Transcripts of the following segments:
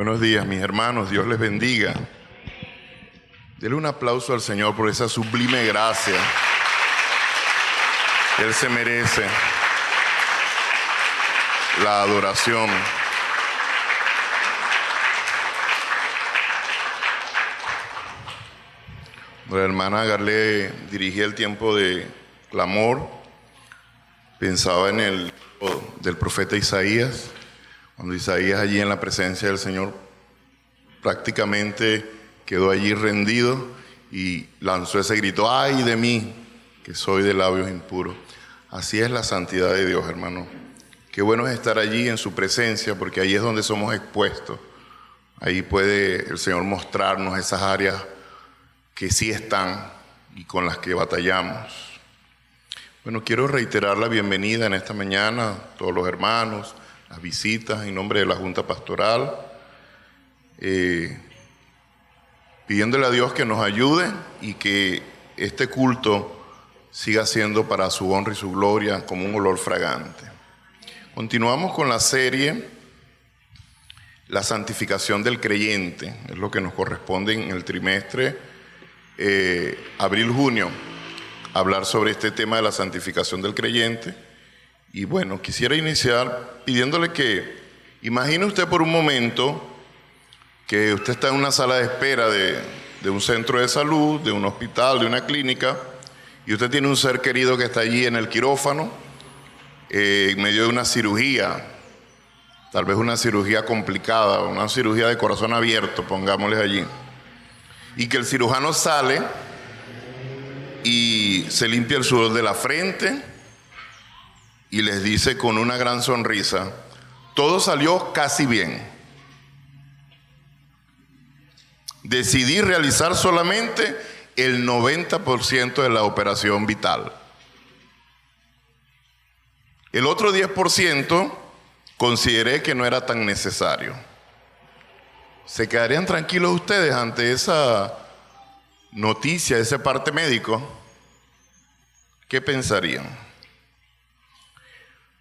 Buenos días, mis hermanos, Dios les bendiga. Denle un aplauso al Señor por esa sublime gracia que Él se merece, la adoración. La hermana Garlé dirigía el tiempo de clamor, pensaba en el del profeta Isaías, cuando Isaías allí en la presencia del Señor prácticamente quedó allí rendido y lanzó ese grito: ¡ay de mí, que soy de labios impuros! Así es la santidad de Dios, hermano. Qué bueno es estar allí en su presencia, porque ahí es donde somos expuestos. Ahí puede el Señor mostrarnos esas áreas que sí están y con las que batallamos. Bueno, quiero reiterar la bienvenida en esta mañana a todos los hermanos, las visitas en nombre de la Junta Pastoral, pidiéndole a Dios que nos ayude y que este culto siga siendo para su honra y su gloria como un olor fragante. Continuamos con la serie La santificación del creyente, es lo que nos corresponde en el trimestre abril-junio, hablar sobre este tema de la santificación del creyente. Y bueno, quisiera iniciar pidiéndole que imagine usted por un momento que usted está en una sala de espera de un centro de salud, de un hospital, de una clínica, y usted tiene un ser querido que está allí en el quirófano, en medio de una cirugía, tal vez una cirugía complicada, una cirugía de corazón abierto, pongámosle allí, y que el cirujano sale y se limpia el sudor de la frente y les dice con una gran sonrisa: todo salió casi bien. Decidí realizar solamente el 90% de la operación vital. El otro 10% consideré que no era tan necesario. ¿Se quedarían tranquilos ustedes ante esa noticia, ese parte médico? ¿Qué pensarían?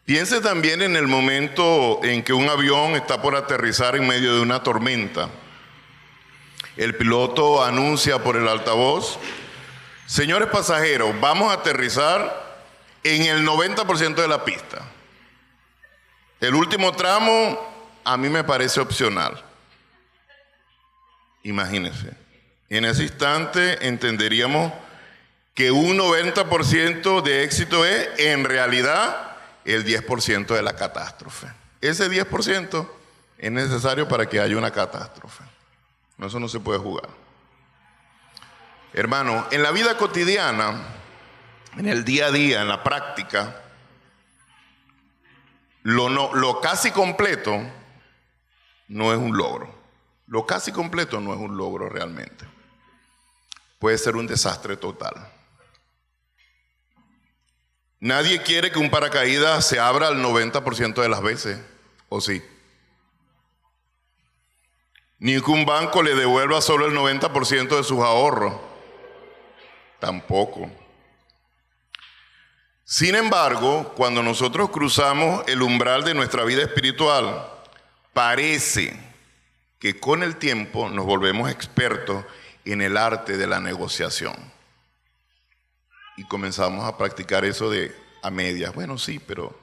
Piense también en el momento en que un avión está por aterrizar en medio de una tormenta. El piloto anuncia por el altavoz: señores pasajeros, vamos a aterrizar en el 90% de la pista. El último tramo a mí me parece opcional. Imagínense, en ese instante entenderíamos que un 90% de éxito es en realidad el 10% de la catástrofe. Ese 10% es necesario para que haya una catástrofe. Eso no se puede jugar. Hermano, en la vida cotidiana, en el día a día, en la práctica, lo casi completo no es un logro. Lo casi completo no es un logro realmente. Puede ser un desastre total. Nadie quiere que un paracaídas se abra al 90% de las veces, ¿o sí? Ni que un banco le devuelva solo el 90% de sus ahorros. Tampoco. Sin embargo, cuando nosotros cruzamos el umbral de nuestra vida espiritual, parece que con el tiempo nos volvemos expertos en el arte de la negociación. Y comenzamos a practicar eso de a medias. Bueno, sí, pero.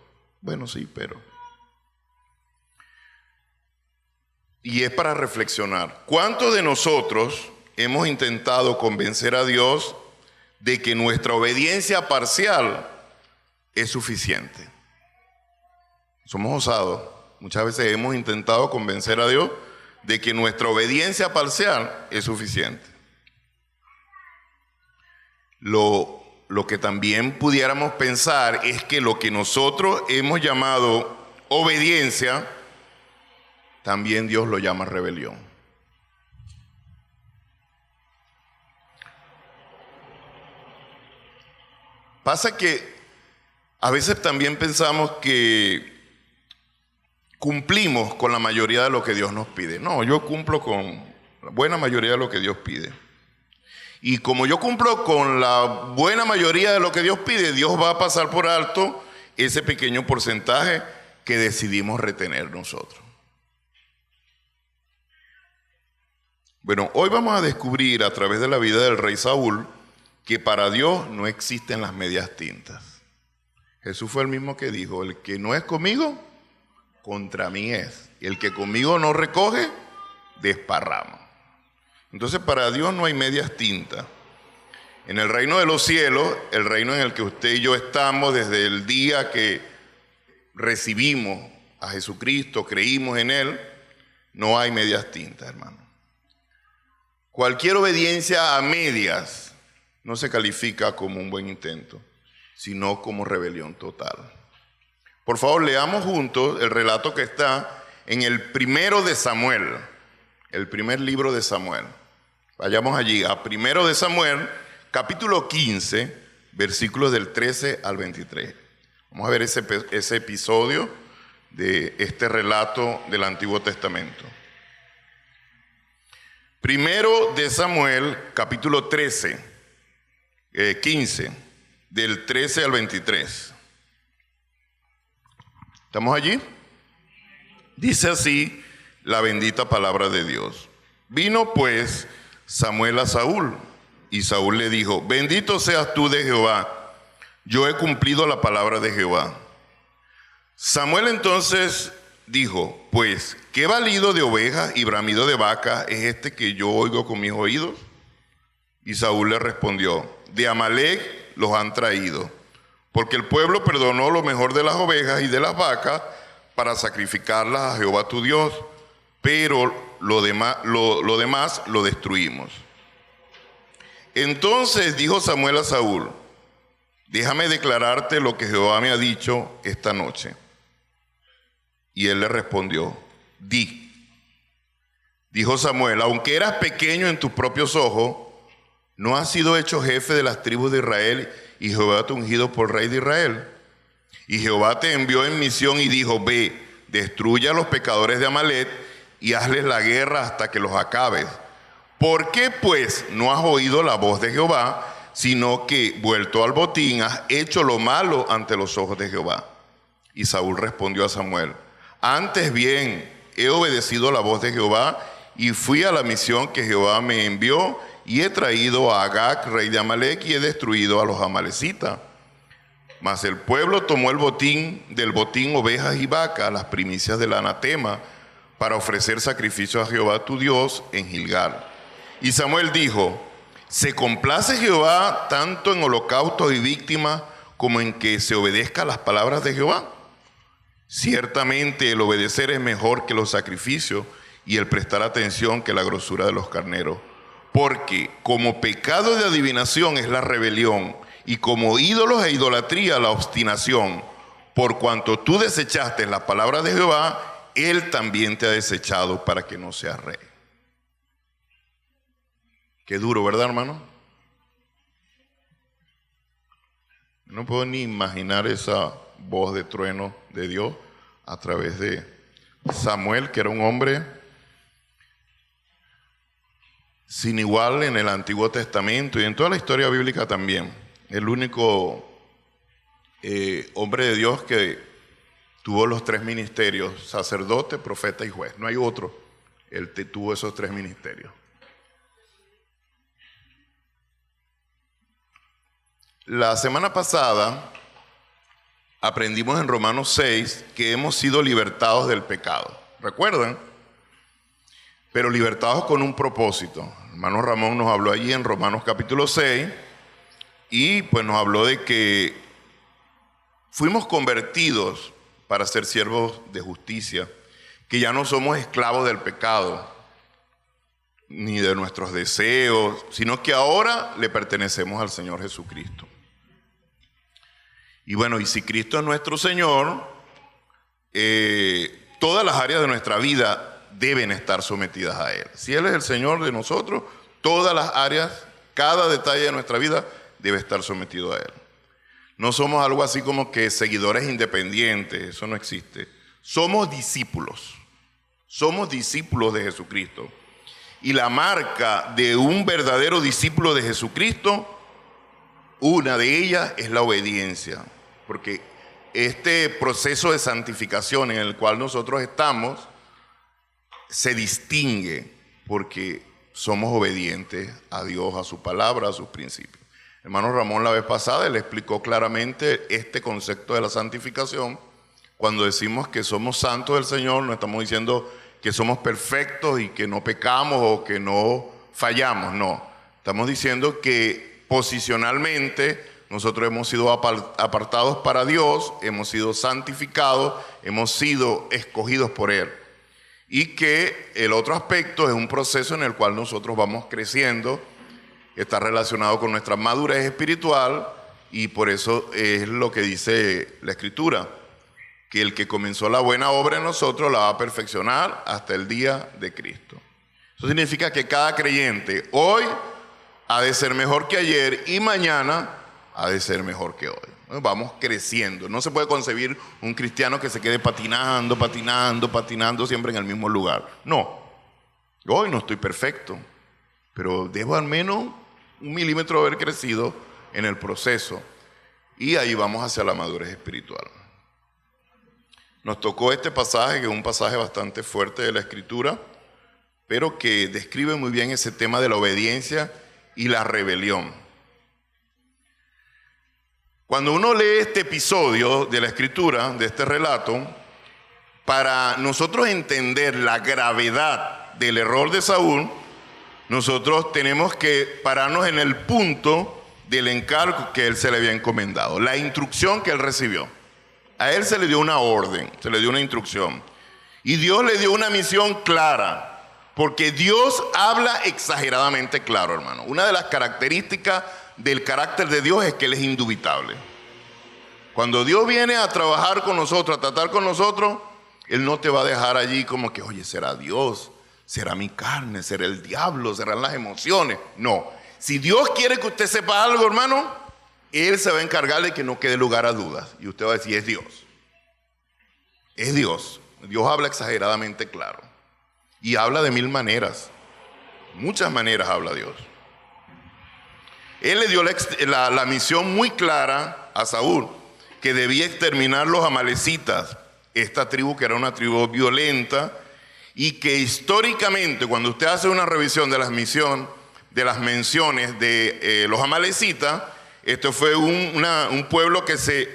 Y es para reflexionar. ¿Cuántos de nosotros hemos intentado convencer a Dios de que nuestra obediencia parcial es suficiente? Somos osados. Muchas veces hemos intentado convencer a Dios de que nuestra obediencia parcial es suficiente. Lo que también pudiéramos pensar es que lo que nosotros hemos llamado obediencia, también Dios lo llama rebelión. Pasa que a veces también pensamos que cumplimos con la mayoría de lo que Dios nos pide. No, yo cumplo con la buena mayoría de lo que Dios pide. Y como yo cumplo con la buena mayoría de lo que Dios pide, Dios va a pasar por alto ese pequeño porcentaje que decidimos retener nosotros. Bueno, hoy vamos a descubrir a través de la vida del rey Saúl que para Dios no existen las medias tintas. Jesús fue el mismo que dijo, el que no es conmigo, contra mí es. Y el que conmigo no recoge, desparrama. Entonces para Dios no hay medias tintas. En el reino de los cielos, el reino en el que usted y yo estamos desde el día que recibimos a Jesucristo, creímos en Él, no hay medias tintas, hermano. Cualquier obediencia a medias no se califica como un buen intento, sino como rebelión total. Por favor, leamos juntos el relato que está en el primero de Samuel, el primer libro de Samuel. Vayamos allí, a primero de Samuel, capítulo 15, versículos del 13 al 23. Vamos a ver ese episodio de este relato del Antiguo Testamento. Primero de Samuel, capítulo 15, del 13 al 23. ¿Estamos allí? Dice así la bendita palabra de Dios. Vino pues Samuel a Saúl, y Saúl le dijo, bendito seas tú de Jehová, yo he cumplido la palabra de Jehová. Samuel entonces dijo, pues, ¿qué balido de ovejas y bramido de vaca es este que yo oigo con mis oídos? Y Saúl le respondió, de Amalec los han traído, porque el pueblo perdonó lo mejor de las ovejas y de las vacas para sacrificarlas a Jehová tu Dios, pero lo demás lo destruimos. Entonces dijo Samuel a Saúl, déjame declararte lo que Jehová me ha dicho esta noche. Y él le respondió, di. Dijo Samuel, aunque eras pequeño en tus propios ojos, ¿no has sido hecho jefe de las tribus de Israel y Jehová te ha ungido por rey de Israel? Y Jehová te envió en misión y dijo, ve, destruye a los pecadores de Amalec y hazles la guerra hasta que los acabes. ¿Por qué pues no has oído la voz de Jehová, sino que, vuelto al botín, has hecho lo malo ante los ojos de Jehová? Y Saúl respondió a Samuel, antes bien, he obedecido la voz de Jehová y fui a la misión que Jehová me envió y he traído a Agag, rey de Amalec, y he destruido a los amalecitas. Mas el pueblo tomó del botín ovejas y vacas, las primicias del anatema, para ofrecer sacrificio a Jehová tu Dios en Gilgal. Y Samuel dijo, ¿se complace Jehová tanto en holocaustos y víctimas como en que se obedezca a las palabras de Jehová? Ciertamente el obedecer es mejor que los sacrificios y el prestar atención que la grosura de los carneros. Porque como pecado de adivinación es la rebelión y como ídolos e idolatría la obstinación. Por cuanto tú desechaste las palabras de Jehová, Él también te ha desechado para que no seas rey. Qué duro, ¿verdad, hermano? No puedo ni imaginar esa voz de trueno de Dios a través de Samuel, que era un hombre sin igual en el Antiguo Testamento y en toda la historia bíblica también. El único hombre de Dios que tuvo los tres ministerios, sacerdote, profeta y juez. No hay otro. Él tuvo esos tres ministerios. La semana pasada aprendimos en Romanos 6 que hemos sido libertados del pecado. ¿Recuerdan? Pero libertados con un propósito. El hermano Ramón nos habló allí en Romanos capítulo 6 y pues nos habló de que fuimos convertidos para ser siervos de justicia, que ya no somos esclavos del pecado ni de nuestros deseos, sino que ahora le pertenecemos al Señor Jesucristo. Y bueno, y si Cristo es nuestro Señor, todas las áreas de nuestra vida deben estar sometidas a Él. Si Él es el Señor de nosotros, todas las áreas, cada detalle de nuestra vida debe estar sometido a Él. No somos algo así como que seguidores independientes, eso no existe. Somos discípulos de Jesucristo. Y la marca de un verdadero discípulo de Jesucristo, una de ellas es la obediencia. Porque este proceso de santificación en el cual nosotros estamos se distingue porque somos obedientes a Dios, a su palabra, a sus principios. Hermano Ramón la vez pasada le explicó claramente este concepto de la santificación. Cuando decimos que somos santos del Señor, no estamos diciendo que somos perfectos y que no pecamos o que no fallamos, no. Estamos diciendo que posicionalmente nosotros hemos sido apartados para Dios, hemos sido santificados, hemos sido escogidos por Él. Y que el otro aspecto es un proceso en el cual nosotros vamos creciendo, está relacionado con nuestra madurez espiritual, y por eso es lo que dice la Escritura, que el que comenzó la buena obra en nosotros la va a perfeccionar hasta el día de Cristo. Eso significa que cada creyente hoy ha de ser mejor que ayer y mañana ha de ser mejor que hoy. Vamos creciendo. No se puede concebir un cristiano que se quede patinando siempre en el mismo lugar. No. Hoy no estoy perfecto, pero debo al menos 1 milímetro haber crecido en el proceso. Y ahí vamos hacia la madurez espiritual. Nos tocó este pasaje, que es un pasaje bastante fuerte de la Escritura, pero que describe muy bien ese tema de la obediencia y la rebelión. Cuando uno lee este episodio de la Escritura, de este relato, para nosotros entender la gravedad del error de Saúl, nosotros tenemos que pararnos en el punto del encargo que él se le había encomendado, la instrucción que él recibió. A él se le dio una orden, se le dio una instrucción. Y Dios le dio una misión clara, porque Dios habla exageradamente claro, hermano. Una de las características del carácter de Dios es que Él es indubitable. Cuando Dios viene a trabajar con nosotros, a tratar con nosotros, Él no te va a dejar allí como que, oye, ¿será Dios? ¿Será mi carne? ¿Será el diablo? ¿Serán las emociones? No. Si Dios quiere que usted sepa algo, hermano, Él se va a encargar de que no quede lugar a dudas. Y usted va a decir, es Dios. Es Dios. Dios habla exageradamente claro. Y habla de 1000 maneras. Muchas maneras habla Dios. Él le dio la misión muy clara a Saúl, que debía exterminar los amalecitas, esta tribu que era una tribu violenta, y que históricamente, cuando usted hace una revisión de las menciones de los amalecitas, esto fue un pueblo que se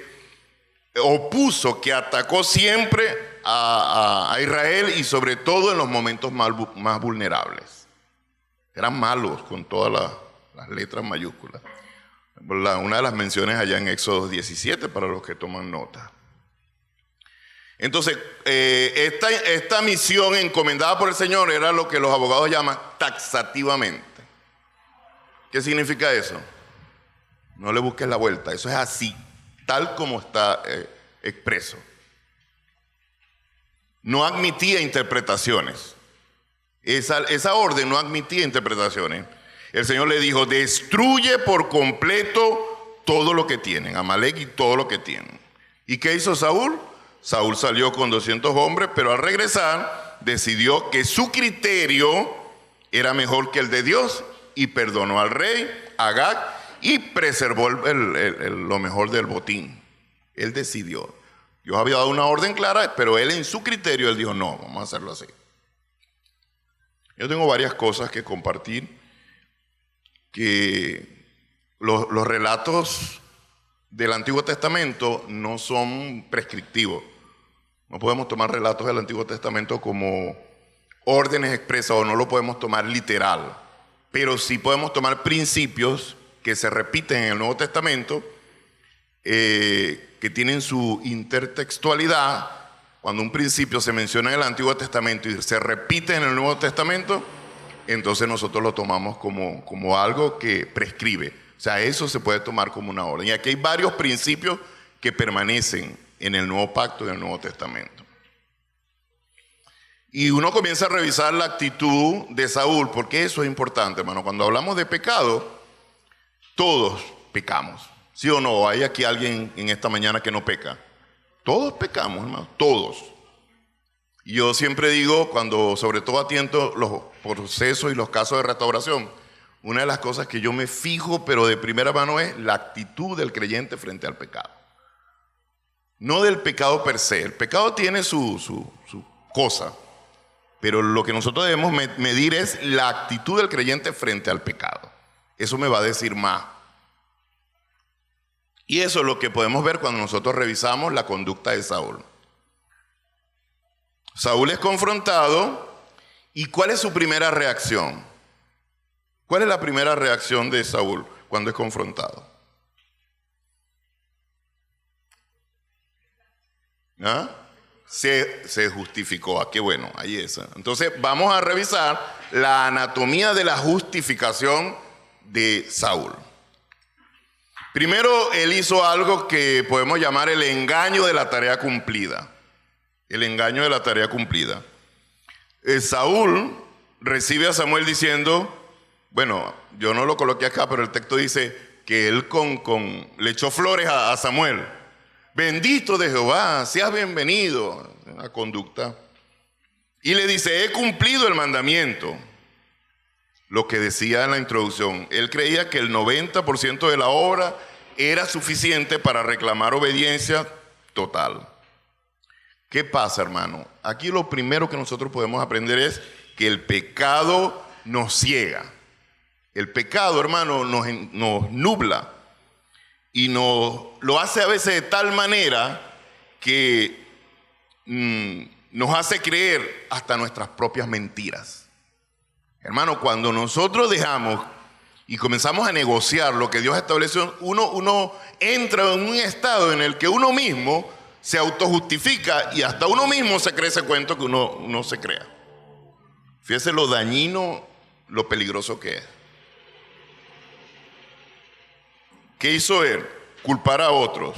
opuso, que atacó siempre a Israel, y sobre todo en los momentos más vulnerables. Eran malos con todas las letras mayúsculas. Una de las menciones allá en Éxodo 17 para los que toman nota. Entonces, esta misión encomendada por el Señor era lo que los abogados llaman taxativamente. ¿Qué significa eso? No le busques la vuelta, eso es así, tal como está expreso. No admitía interpretaciones. Esa orden no admitía interpretaciones. El Señor le dijo, destruye por completo todo lo que tienen, Amalek y todo lo que tienen. ¿Y qué hizo Saúl? Saúl salió con 200 hombres, pero al regresar decidió que su criterio era mejor que el de Dios y perdonó al rey Agag y preservó lo mejor del botín. Él decidió. Dios había dado una orden clara, pero él en su criterio, él dijo, no, vamos a hacerlo así. Yo tengo varias cosas que compartir, que los relatos del Antiguo Testamento no son prescriptivos. No podemos tomar relatos del Antiguo Testamento como órdenes expresas, o no lo podemos tomar literal, pero sí podemos tomar principios que se repiten en el Nuevo Testamento, que tienen su intertextualidad. Cuando un principio se menciona en el Antiguo Testamento y se repite en el Nuevo Testamento, entonces nosotros lo tomamos como algo que prescribe. O sea, eso se puede tomar como una orden. Y aquí hay varios principios que permanecen en el Nuevo Pacto y en el Nuevo Testamento. Y uno comienza a revisar la actitud de Saúl, porque eso es importante, hermano. Cuando hablamos de pecado, todos pecamos. ¿Sí o no? ¿Hay aquí alguien en esta mañana que no peca? Todos pecamos, hermano, todos. Y yo siempre digo, cuando sobre todo atiendo los procesos y los casos de restauración, una de las cosas que yo me fijo, pero de primera mano, es la actitud del creyente frente al pecado. No del pecado per se. El pecado tiene su cosa, Pero lo que nosotros debemos medir es la actitud del creyente frente al pecado. Eso me va a decir más. Y eso es lo que podemos ver cuando nosotros revisamos la conducta de Saúl. Saúl es confrontado, ¿y cuál es su primera reacción? ¿Cuál es la primera reacción de Saúl cuando es confrontado? ¿Ah? Se justificó. Ah, qué bueno, ahí es. Entonces vamos a revisar la anatomía de la justificación de Saúl. Primero, él hizo algo que podemos llamar el engaño de la tarea cumplida. El engaño de la tarea cumplida. Saúl recibe a Samuel diciendo, bueno, yo no lo coloqué acá, pero el texto dice que él le echó flores a Samuel. Bendito de Jehová, seas bienvenido. Una conducta. Y le dice, he cumplido el mandamiento. Lo que decía en la introducción. Él creía que el 90% de la obra era suficiente para reclamar obediencia total. ¿Qué pasa, hermano? Aquí lo primero que nosotros podemos aprender es que el pecado nos ciega. El pecado, hermano, nos nubla. Y lo hace a veces de tal manera que nos hace creer hasta nuestras propias mentiras. Hermano, cuando nosotros dejamos y comenzamos a negociar lo que Dios estableció, uno entra en un estado en el que uno mismo se autojustifica y hasta uno mismo se cree ese cuento que uno se crea. Fíjese lo dañino, lo peligroso que es. ¿Qué hizo él? Culpar a otros.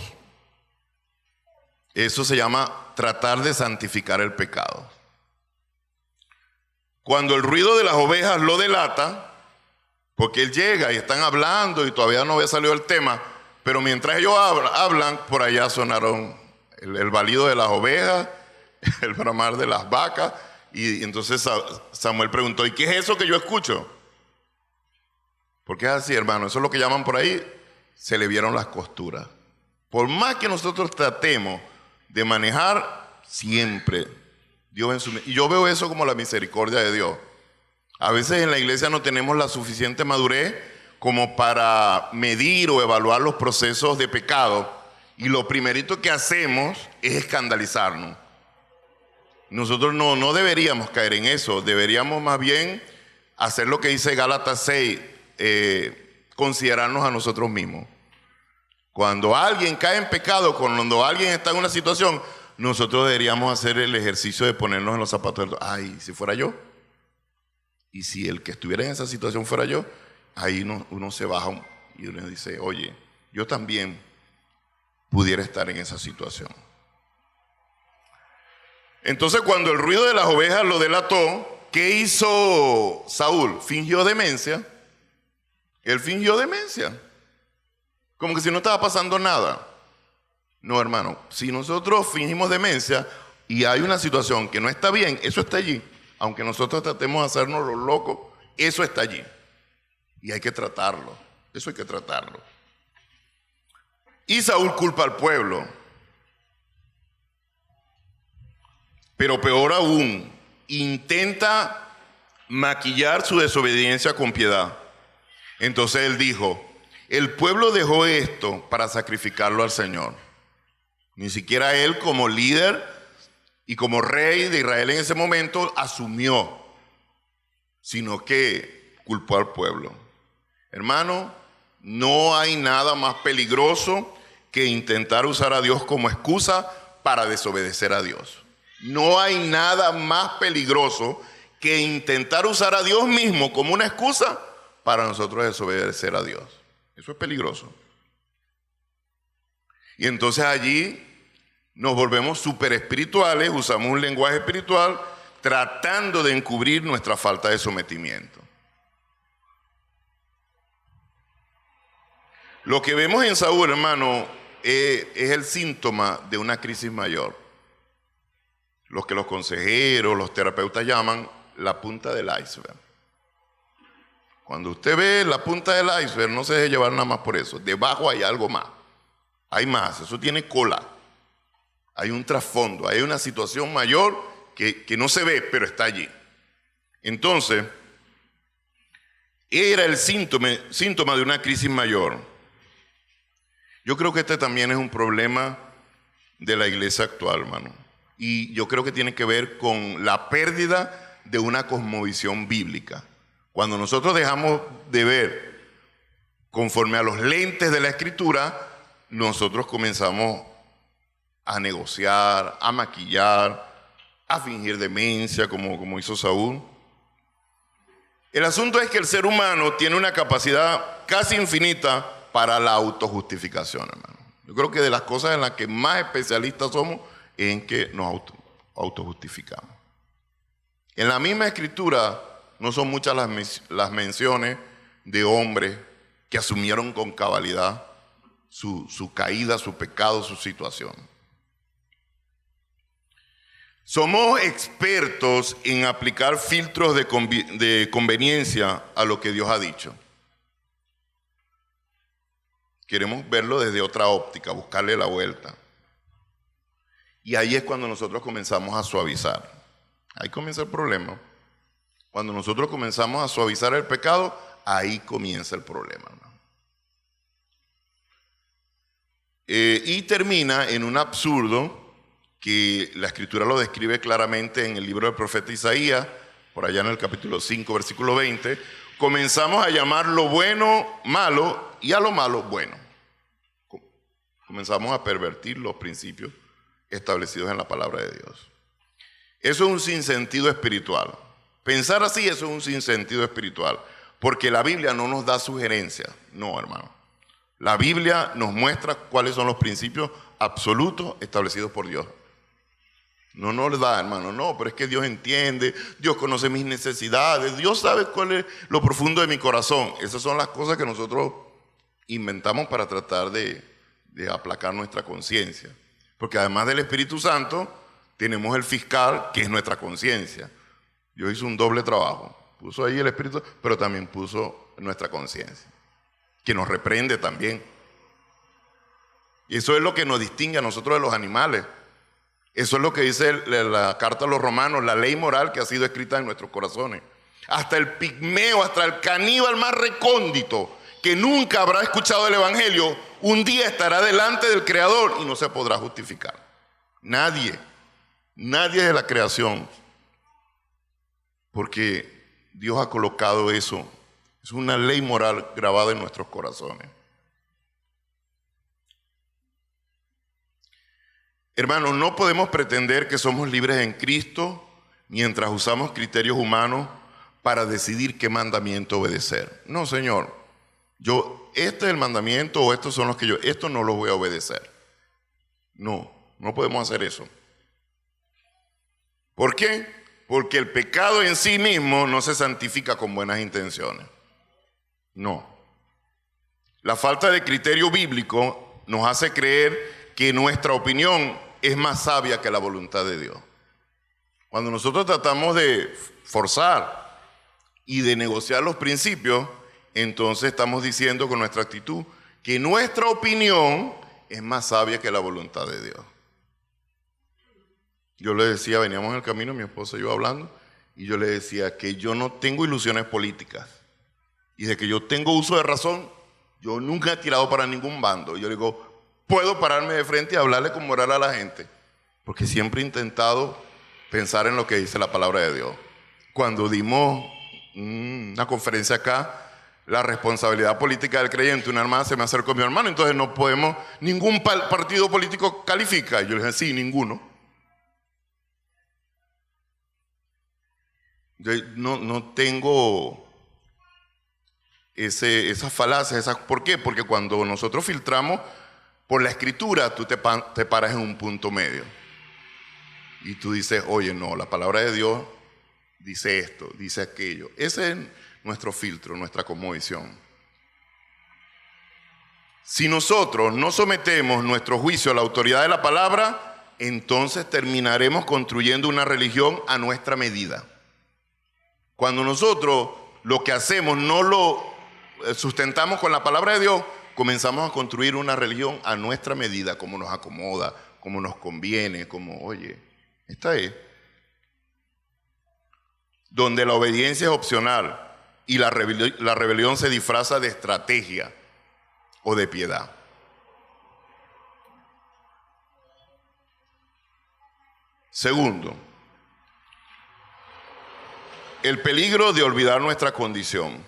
Eso se llama tratar de santificar el pecado. Cuando el ruido de las ovejas lo delata, porque él llega y están hablando y todavía no había salido el tema, pero mientras ellos hablan, por allá sonaron el balido de las ovejas, el bramar de las vacas, y entonces Samuel preguntó, ¿y qué es eso que yo escucho? Porque es así, hermano, eso es lo que llaman por ahí, se le vieron las costuras. Por más que nosotros tratemos de manejar, siempre Dios y yo veo eso como la misericordia de Dios. A veces en la iglesia no tenemos la suficiente madurez como para medir o evaluar los procesos de pecado, y lo primerito que hacemos es escandalizarnos. Nosotros no deberíamos caer en eso, deberíamos más bien hacer lo que dice Gálatas 6, considerarnos a nosotros mismos. Cuando alguien cae en pecado, cuando alguien está en una situación, nosotros deberíamos hacer el ejercicio de ponernos en los zapatos del... Ay, si fuera yo, y si el que estuviera en esa situación fuera yo, ahí uno se baja y uno dice, oye, yo también pudiera estar en esa situación. Entonces, cuando el ruido de las ovejas lo delató, ¿qué hizo Saúl? Fingió demencia. Él fingió demencia. Como que si no estaba pasando nada. No, hermano, si nosotros fingimos demencia y hay una situación que no está bien, eso está allí. Aunque nosotros tratemos de hacernos los locos, eso está allí. Y hay que tratarlo. Eso hay que tratarlo. Y Saúl culpa al pueblo. Pero peor aún, intenta maquillar su desobediencia con piedad. Entonces él dijo, el pueblo dejó esto para sacrificarlo al Señor. Ni siquiera él como líder y como rey de Israel en ese momento asumió, sino que culpó al pueblo. Hermano, no hay nada más peligroso que intentar usar a Dios como excusa para desobedecer a Dios. No hay nada más peligroso que intentar usar a Dios mismo como una excusa para nosotros desobedecer a Dios. Eso es peligroso. Y entonces allí nos volvemos súper espirituales, usamos un lenguaje espiritual tratando de encubrir nuestra falta de sometimiento. Lo que vemos en Saúl, hermano, es el síntoma de una crisis mayor. Los que los consejeros, los terapeutas llaman la punta del iceberg. Cuando usted ve la punta del iceberg, no se deje llevar nada más por eso. Debajo hay algo más. Hay más, eso tiene cola. Hay un trasfondo, hay una situación mayor que no se ve, pero está allí. Entonces, era el síntoma de una crisis mayor. Yo creo que este también es un problema de la iglesia actual, hermano. Y yo creo que tiene que ver con la pérdida de una cosmovisión bíblica. Cuando nosotros dejamos de ver conforme a los lentes de la Escritura, nosotros comenzamos a negociar, a maquillar, a fingir demencia, como hizo Saúl. El asunto es que el ser humano tiene una capacidad casi infinita para la autojustificación, hermano. Yo creo que de las cosas en las que más especialistas somos es en que nos autojustificamos. En la misma Escritura no son muchas las menciones de hombres que asumieron con cabalidad su caída, su pecado, su situación. Somos expertos en aplicar filtros de conveniencia a lo que Dios ha dicho. Queremos verlo desde otra óptica, buscarle la vuelta. Y ahí es cuando nosotros comenzamos a suavizar. Ahí comienza el problema. Cuando nosotros comenzamos a suavizar el pecado, ahí comienza el problema, hermano. Y termina en un absurdo que la Escritura lo describe claramente en el libro del profeta Isaías, por allá en el capítulo 5, versículo 20. Comenzamos a llamar lo bueno malo y a lo malo bueno. Comenzamos a pervertir los principios establecidos en la palabra de Dios. Eso es un sinsentido espiritual. Pensar así, eso es un sinsentido espiritual, porque la Biblia no nos da sugerencias. No, hermano. La Biblia nos muestra cuáles son los principios absolutos establecidos por Dios. No nos da, hermano, no, pero es que Dios entiende, Dios conoce mis necesidades, Dios sabe cuál es lo profundo de mi corazón. Esas son las cosas que nosotros inventamos para tratar de aplacar nuestra conciencia. Porque además del Espíritu Santo, tenemos el fiscal, que es nuestra conciencia. Dios hizo un doble trabajo. Puso ahí el Espíritu, pero también puso nuestra conciencia, que nos reprende también. Y eso es lo que nos distingue a nosotros de los animales. Eso es lo que dice la carta a los romanos, la ley moral que ha sido escrita en nuestros corazones. Hasta el pigmeo, hasta el caníbal más recóndito, que nunca habrá escuchado el Evangelio, un día estará delante del Creador y no se podrá justificar. Nadie de la creación. Porque Dios ha colocado eso. Es una ley moral grabada en nuestros corazones. Hermanos, no podemos pretender que somos libres en Cristo mientras usamos criterios humanos para decidir qué mandamiento obedecer. No, Señor, este es el mandamiento o estos son los que esto no lo voy a obedecer. No podemos hacer eso. ¿Por qué? Porque el pecado en sí mismo no se santifica con buenas intenciones. No. La falta de criterio bíblico nos hace creer que nuestra opinión es más sabia que la voluntad de Dios. Cuando nosotros tratamos de forzar y de negociar los principios, entonces estamos diciendo con nuestra actitud que nuestra opinión es más sabia que la voluntad de Dios. Yo le decía, veníamos en el camino, mi esposa y yo hablando, y yo le decía que yo no tengo ilusiones políticas. Y de que yo tengo uso de razón, yo nunca he tirado para ningún bando. Yo le digo, puedo pararme de frente y hablarle con moral a la gente, porque siempre he intentado pensar en lo que dice la palabra de Dios. Cuando dimos una conferencia acá, la responsabilidad política del creyente, una hermana se me acercó a mi hermano, entonces no podemos, ningún partido político califica. Y yo le dije, sí, ninguno. Yo no tengo esas falacias, ¿por qué? Porque cuando nosotros filtramos por la Escritura, tú te paras en un punto medio. Y tú dices, oye, no, la palabra de Dios dice esto, dice aquello. Ese es nuestro filtro, nuestra cosmovisión. Si nosotros no sometemos nuestro juicio a la autoridad de la palabra, entonces terminaremos construyendo una religión a nuestra medida. Cuando nosotros lo que hacemos no lo sustentamos con la palabra de Dios, comenzamos a construir una religión a nuestra medida, como nos acomoda, como nos conviene, como, oye, esta es. donde la obediencia es opcional y la rebelión se disfraza de estrategia o de piedad. Segundo, el peligro de olvidar nuestra condición.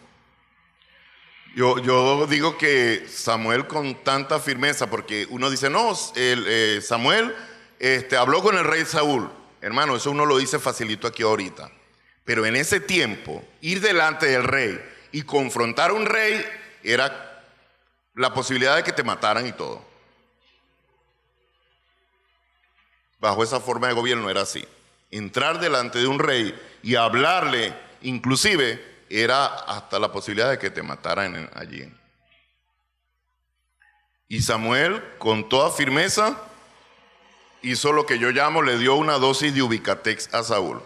Yo digo que Samuel con tanta firmeza, porque uno dice, no, Samuel habló con el rey Saúl. Hermano, eso uno lo dice facilito aquí ahorita. Pero en ese tiempo, ir delante del rey y confrontar a un rey era la posibilidad de que te mataran y todo. Bajo esa forma de gobierno era así. Entrar delante de un rey y hablarle, inclusive, era hasta la posibilidad de que te mataran allí. Y Samuel, con toda firmeza, hizo lo que yo llamo, le dio una dosis de ubicatex a Saúl.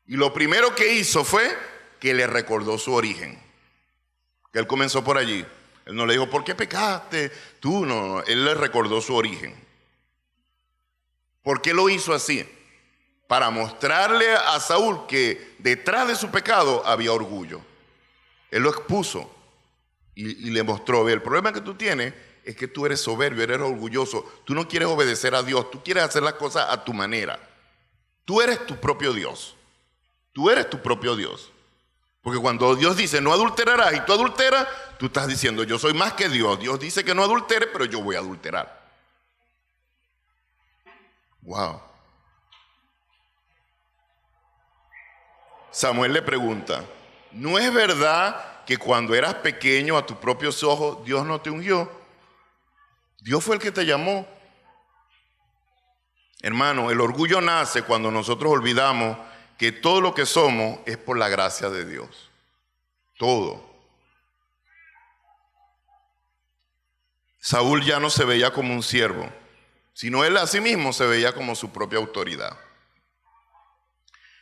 Y lo primero que hizo fue que le recordó su origen. Que él comenzó por allí. Él no le dijo, ¿por qué pecaste? Tú no. Él le recordó su origen. ¿Por qué lo hizo así? Para mostrarle a Saúl que detrás de su pecado había orgullo. Él lo expuso y le mostró, el problema que tú tienes es que tú eres soberbio, eres orgulloso, tú no quieres obedecer a Dios, tú quieres hacer las cosas a tu manera. Tú eres tu propio Dios. Tú eres tu propio Dios. Porque cuando Dios dice no adulterarás y tú adulteras, tú estás diciendo yo soy más que Dios. Dios dice que no adultere, pero yo voy a adulterar. Wow. Samuel le pregunta, ¿no es verdad que cuando eras pequeño a tus propios ojos Dios no te ungió? Dios fue el que te llamó. Hermano, el orgullo nace cuando nosotros olvidamos que todo lo que somos es por la gracia de Dios. Todo. Saúl ya no se veía como un siervo, sino él a sí mismo se veía como su propia autoridad.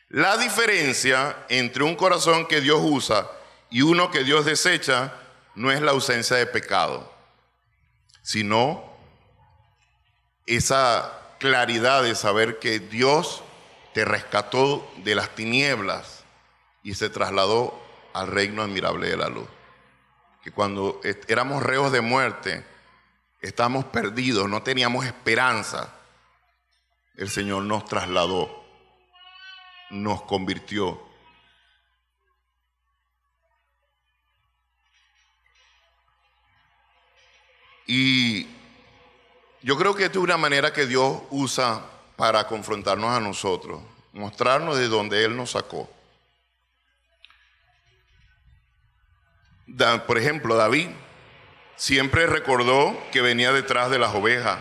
La diferencia entre un corazón que Dios usa y uno que Dios desecha no es la ausencia de pecado, sino esa claridad de saber que Dios te rescató de las tinieblas y se trasladó al reino admirable de la luz. Que cuando éramos reos de muerte, estábamos perdidos, no teníamos esperanza, el Señor nos trasladó, nos convirtió. Y yo creo que esta es una manera que Dios usa para confrontarnos a nosotros, mostrarnos de dónde Él nos sacó. Por ejemplo, David siempre recordó que venía detrás de las ovejas.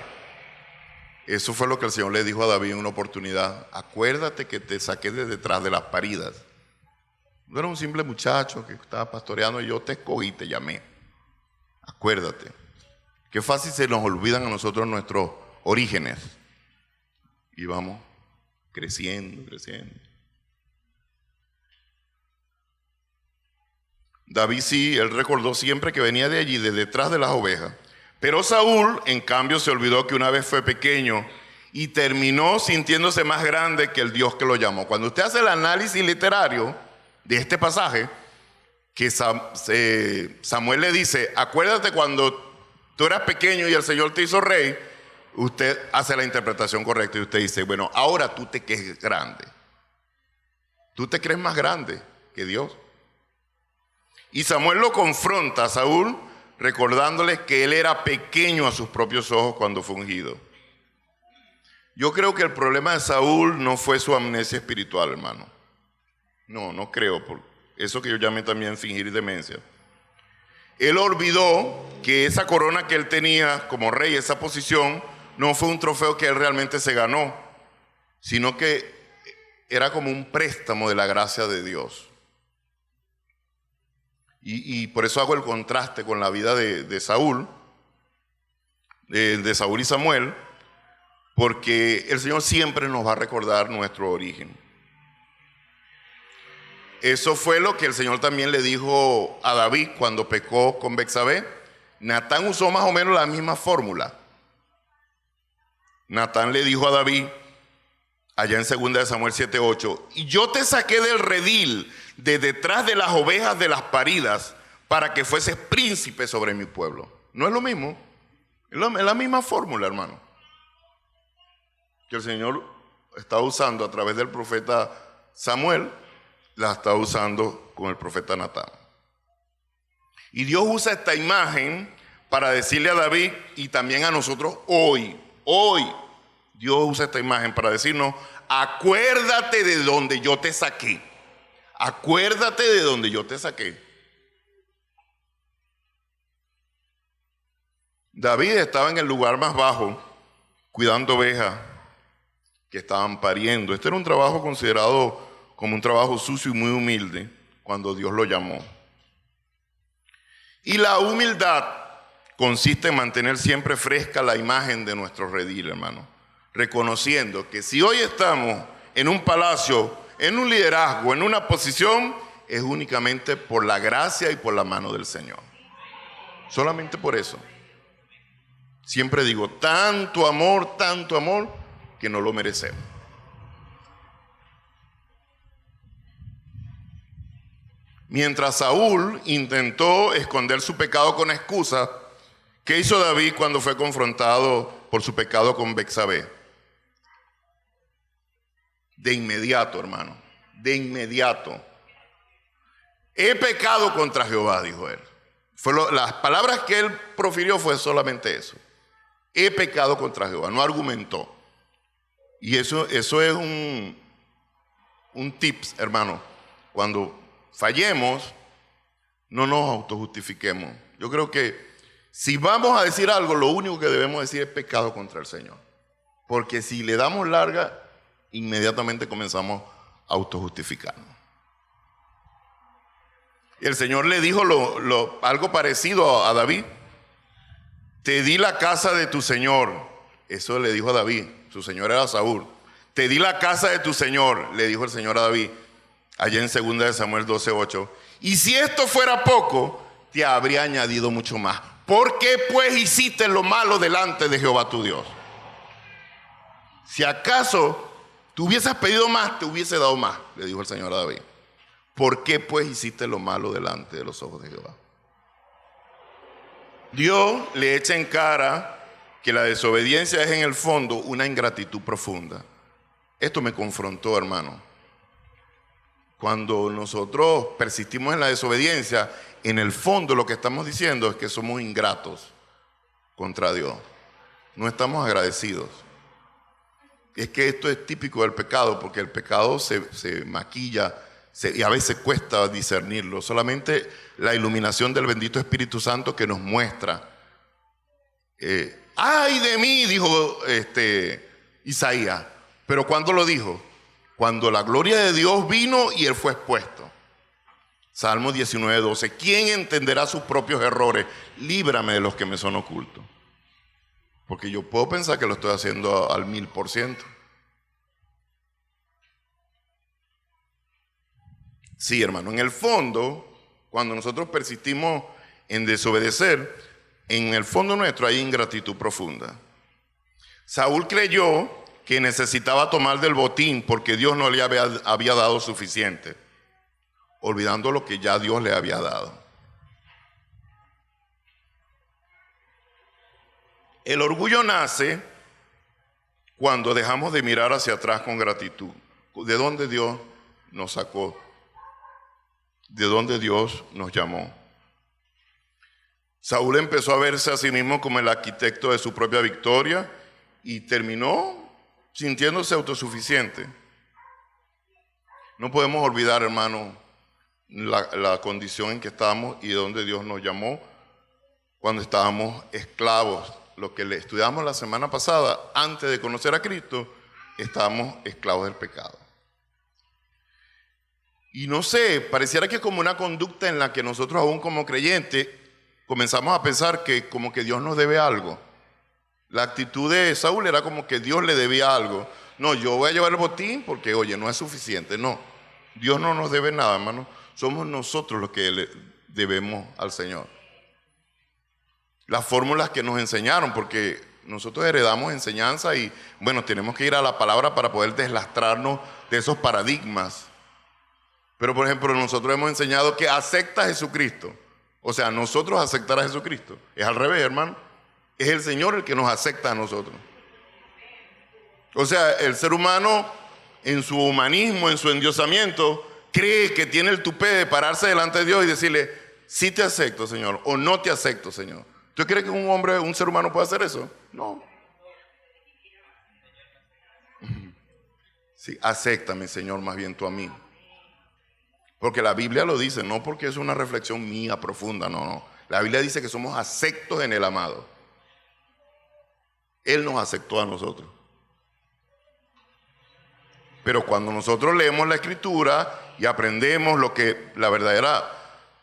Eso fue lo que el Señor le dijo a David en una oportunidad. Acuérdate que te saqué de detrás de las paridas. No era un simple muchacho que estaba pastoreando y yo te escogí y te llamé. Acuérdate. Qué fácil se nos olvidan a nosotros nuestros orígenes. Y vamos creciendo, creciendo. David sí, él recordó siempre que venía de allí, de detrás de las ovejas. Pero Saúl, en cambio, se olvidó que una vez fue pequeño y terminó sintiéndose más grande que el Dios que lo llamó. Cuando usted hace el análisis literario de este pasaje, que Samuel le dice, acuérdate cuando tú eras pequeño y el Señor te hizo rey, usted hace la interpretación correcta y usted dice, bueno, ahora tú te crees grande. Tú te crees más grande que Dios. Y Samuel lo confronta a Saúl recordándoles que él era pequeño a sus propios ojos cuando fue ungido. Yo creo que el problema de Saúl no fue su amnesia espiritual, hermano. No creo, por eso que yo llamé también fingir demencia. Él olvidó que esa corona que él tenía como rey, esa posición, no fue un trofeo que él realmente se ganó, sino que era como un préstamo de la gracia de Dios. Y por eso hago el contraste con la vida de Saúl, de Saúl y Samuel, porque el Señor siempre nos va a recordar nuestro origen. Eso fue lo que el Señor también le dijo a David cuando pecó con Betsabé. Natán usó más o menos la misma fórmula. Natán le dijo a David, allá en 2 de Samuel 7:8, y yo te saqué del redil, de detrás de las ovejas de las paridas, para que fueses príncipe sobre mi pueblo. ¿No es lo mismo? Es la misma fórmula, hermano, que el Señor está usando a través del profeta Samuel, la está usando con el profeta Natán. Y Dios usa esta imagen para decirle a David y también a nosotros hoy, Dios usa esta imagen para decirnos: acuérdate de donde yo te saqué. Acuérdate de donde yo te saqué. David estaba en el lugar más bajo, cuidando ovejas que estaban pariendo. Este era un trabajo considerado como un trabajo sucio y muy humilde cuando Dios lo llamó. Y la humildad consiste en mantener siempre fresca la imagen de nuestro redil, hermano, reconociendo que si hoy estamos en un palacio, en un liderazgo, en una posición, es únicamente por la gracia y por la mano del Señor. Solamente por eso. Siempre digo, tanto amor, que no lo merecemos. Mientras Saúl intentó esconder su pecado con excusa, ¿qué hizo David cuando fue confrontado por su pecado con Betsabé? De inmediato, hermano, de inmediato. He pecado contra Jehová, dijo él. Las palabras que él profirió fue solamente eso. He pecado contra Jehová, no argumentó. Y eso es un tips, hermano. Cuando fallemos, no nos autojustifiquemos. Yo creo que si vamos a decir algo, lo único que debemos decir es pecado contra el Señor. Porque si le damos larga, inmediatamente comenzamos a autojustificarnos. Y el Señor le dijo algo parecido a David. Te di la casa de tu Señor. Eso le dijo a David. Su Señor era Saúl. Te di la casa de tu Señor, le dijo el Señor a David, allá en 2 de Samuel 12:8. Y si esto fuera poco, te habría añadido mucho más. ¿Por qué pues hiciste lo malo delante de Jehová tu Dios? Si acaso tú hubieses pedido más, te hubiese dado más, le dijo el Señor a David. ¿Por qué pues hiciste lo malo delante de los ojos de Jehová? Dios le echa en cara que la desobediencia es en el fondo una ingratitud profunda. Esto me confrontó, hermano. Cuando nosotros persistimos en la desobediencia, en el fondo lo que estamos diciendo es que somos ingratos contra Dios. No estamos agradecidos. Es que esto es típico del pecado, porque el pecado se maquilla y a veces cuesta discernirlo. Solamente la iluminación del bendito Espíritu Santo que nos muestra. ¡Ay de mí!, dijo Isaías. ¿Pero cuándo lo dijo? Cuando la gloria de Dios vino y él fue expuesto. Salmo 19:12. ¿Quién entenderá sus propios errores? Líbrame de los que me son ocultos. Porque yo puedo pensar que lo estoy haciendo al 1000%. Sí, hermano, en el fondo, cuando nosotros persistimos en desobedecer, en el fondo nuestro hay ingratitud profunda. Saúl creyó que necesitaba tomar del botín porque Dios no le había dado suficiente, olvidando lo que ya Dios le había dado. El orgullo nace cuando dejamos de mirar hacia atrás con gratitud. ¿De dónde Dios nos sacó? ¿De dónde Dios nos llamó? Saúl empezó a verse a sí mismo como el arquitecto de su propia victoria y terminó sintiéndose autosuficiente. No podemos olvidar, hermano, la condición en que estábamos y de donde Dios nos llamó cuando estábamos esclavos. Lo que le estudiamos la semana pasada, antes de conocer a Cristo, estábamos esclavos del pecado. Y no sé, pareciera que es como una conducta en la que nosotros aún como creyentes comenzamos a pensar que como que Dios nos debe algo. La actitud de Saúl era como que Dios le debía algo. No, yo voy a llevar el botín porque, oye, no es suficiente. No, Dios no nos debe nada, hermano. Somos nosotros los que le debemos al Señor. Las fórmulas que nos enseñaron, porque nosotros heredamos enseñanza y, bueno, tenemos que ir a la palabra para poder deslastrarnos de esos paradigmas. Pero, por ejemplo, nosotros hemos enseñado que acepta a Jesucristo. O sea, nosotros aceptar a Jesucristo. Es al revés, hermano. Es el Señor el que nos acepta a nosotros. O sea, el ser humano, en su humanismo, en su endiosamiento, cree que tiene el tupé de pararse delante de Dios y decirle, sí te acepto, Señor, o no te acepto, Señor. ¿Usted cree que un ser humano puede hacer eso? No. Sí, acéptame, Señor, más bien tú a mí. Porque la Biblia lo dice, no porque es una reflexión mía profunda, no. La Biblia dice que somos aceptos en el amado. Él nos aceptó a nosotros. Pero cuando nosotros leemos la Escritura y aprendemos lo que la verdadera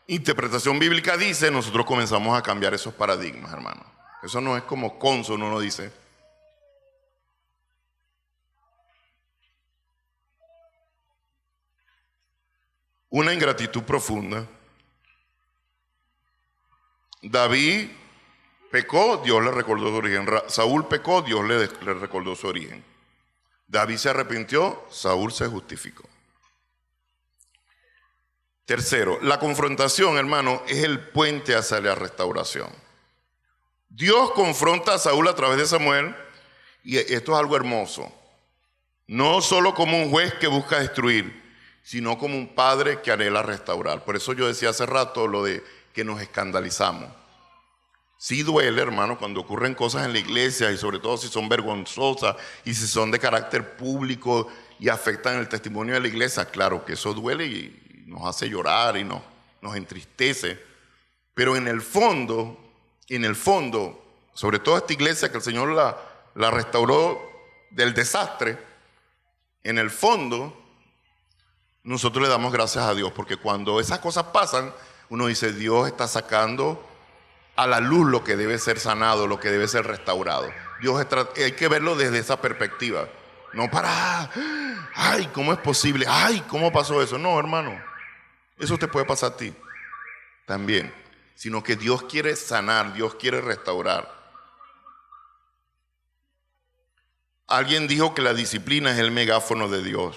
interpretación bíblica dice, nosotros comenzamos a cambiar esos paradigmas, hermano. Eso no es como cónsono, uno dice. Una ingratitud profunda. David pecó, Dios le recordó su origen. Saúl pecó, Dios le recordó su origen. David se arrepintió, Saúl se justificó. Tercero, la confrontación, hermano, es el puente hacia la restauración. Dios confronta a Saúl a través de Samuel, y esto es algo hermoso. No solo como un juez que busca destruir, sino como un padre que anhela restaurar. Por eso yo decía hace rato lo de que nos escandalizamos. Sí duele, hermano, cuando ocurren cosas en la iglesia, y sobre todo si son vergonzosas y si son de carácter público y afectan el testimonio de la iglesia. Claro que eso duele y nos hace llorar y nos entristece. Pero en el fondo, sobre todo esta iglesia que el Señor la restauró del desastre, en el fondo nosotros le damos gracias a Dios, porque cuando esas cosas pasan, uno dice, Dios está sacando a la luz lo que debe ser sanado, lo que debe ser restaurado. Hay que verlo desde esa perspectiva. No para, ay, ¿cómo es posible? Ay, ¿cómo pasó eso? No, hermano, eso te puede pasar a ti también. Sino que Dios quiere sanar, Dios quiere restaurar. Alguien dijo que la disciplina es el megáfono de Dios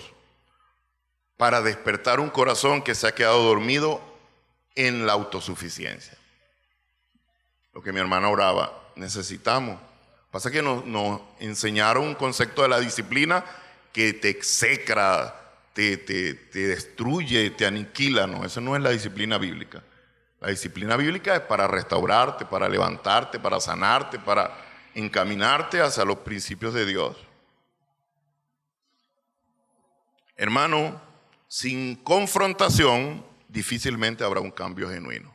para despertar un corazón que se ha quedado dormido en la autosuficiencia. Lo que mi hermana oraba, necesitamos. Pasa que nos enseñaron un concepto de la disciplina que te execra, te destruye, te aniquila. No, eso no es la disciplina bíblica. La disciplina bíblica es para restaurarte, para levantarte, para sanarte, para encaminarte hacia los principios de Dios. Hermano, sin confrontación, difícilmente habrá un cambio genuino.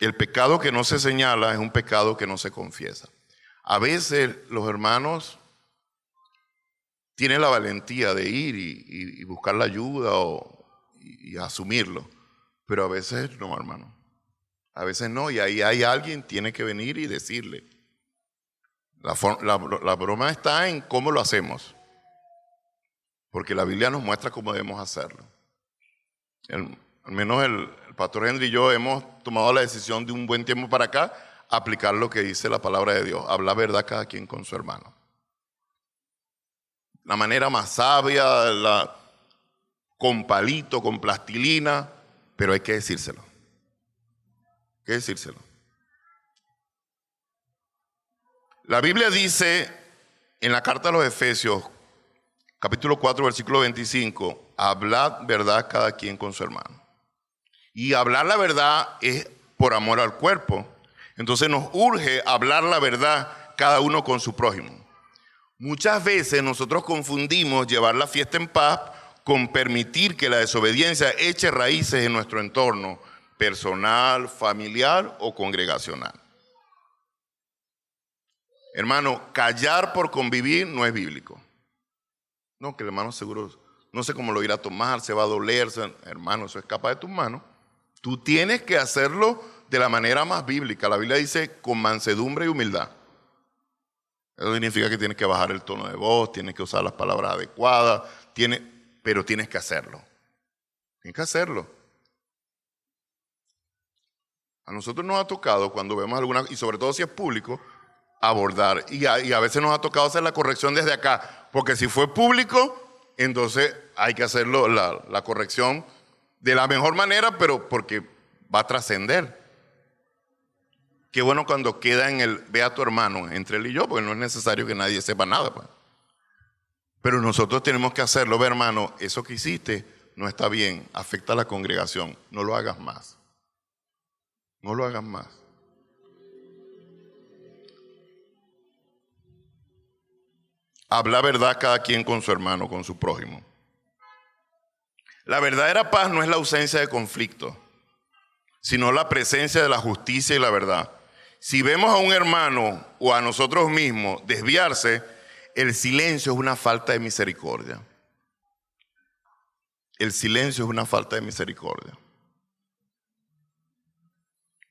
El pecado que no se señala es un pecado que no se confiesa. A veces los hermanos tienen la valentía de ir y buscar la ayuda y asumirlo, pero a veces no, hermano. A veces no, y ahí hay alguien que tiene que venir y decirle. La broma está en cómo lo hacemos, porque la Biblia nos muestra cómo debemos hacerlo. Al menos el pastor Henry y yo hemos tomado la decisión de un buen tiempo para acá aplicar lo que dice la palabra de Dios, hablar verdad cada quien con su hermano. La manera más sabia, con palito, con plastilina, pero hay que decírselo. Hay que decírselo. La Biblia dice en la carta a los Efesios, capítulo 4, versículo 25, hablad verdad cada quien con su hermano. Y hablar la verdad es por amor al cuerpo. Entonces nos urge hablar la verdad cada uno con su prójimo. Muchas veces nosotros confundimos llevar la fiesta en paz con permitir que la desobediencia eche raíces en nuestro entorno personal, familiar o congregacional. Hermano, callar por convivir no es bíblico. No, que el hermano seguro, no sé cómo lo irá a tomar, se va a doler. Hermano, eso escapa de tus manos. Tú tienes que hacerlo de la manera más bíblica. La Biblia dice con mansedumbre y humildad. Eso significa que tienes que bajar el tono de voz, tienes que usar las palabras adecuadas, pero tienes que hacerlo. Tienes que hacerlo. A nosotros nos ha tocado cuando vemos alguna, y sobre todo si es público, abordar. Y a veces nos ha tocado hacer la corrección desde acá, porque si fue público, entonces hay que hacerlo la corrección de la mejor manera, pero porque va a trascender. Qué bueno cuando queda en el ve a tu hermano entre él y yo, porque no es necesario que nadie sepa nada, pues. Pero nosotros tenemos que hacerlo, ve hermano, eso que hiciste no está bien, afecta a la congregación, no lo hagas más. No lo hagas más. Habla verdad cada quien con su hermano, con su prójimo. La verdadera paz no es la ausencia de conflicto, sino la presencia de la justicia y la verdad. Si vemos a un hermano o a nosotros mismos desviarse, el silencio es una falta de misericordia. El silencio es una falta de misericordia.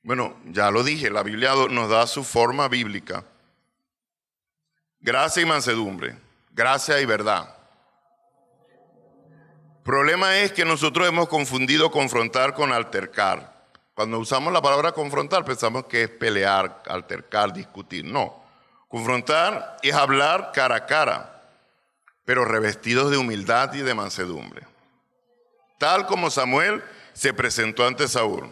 Bueno, ya lo dije, la Biblia nos da su forma bíblica. Gracia y mansedumbre, gracia y verdad. Problema es que nosotros hemos confundido confrontar con altercar. Cuando usamos la palabra confrontar pensamos que es pelear, altercar, discutir. No, confrontar es hablar cara a cara, pero revestidos de humildad y de mansedumbre. Tal como Samuel se presentó ante Saúl.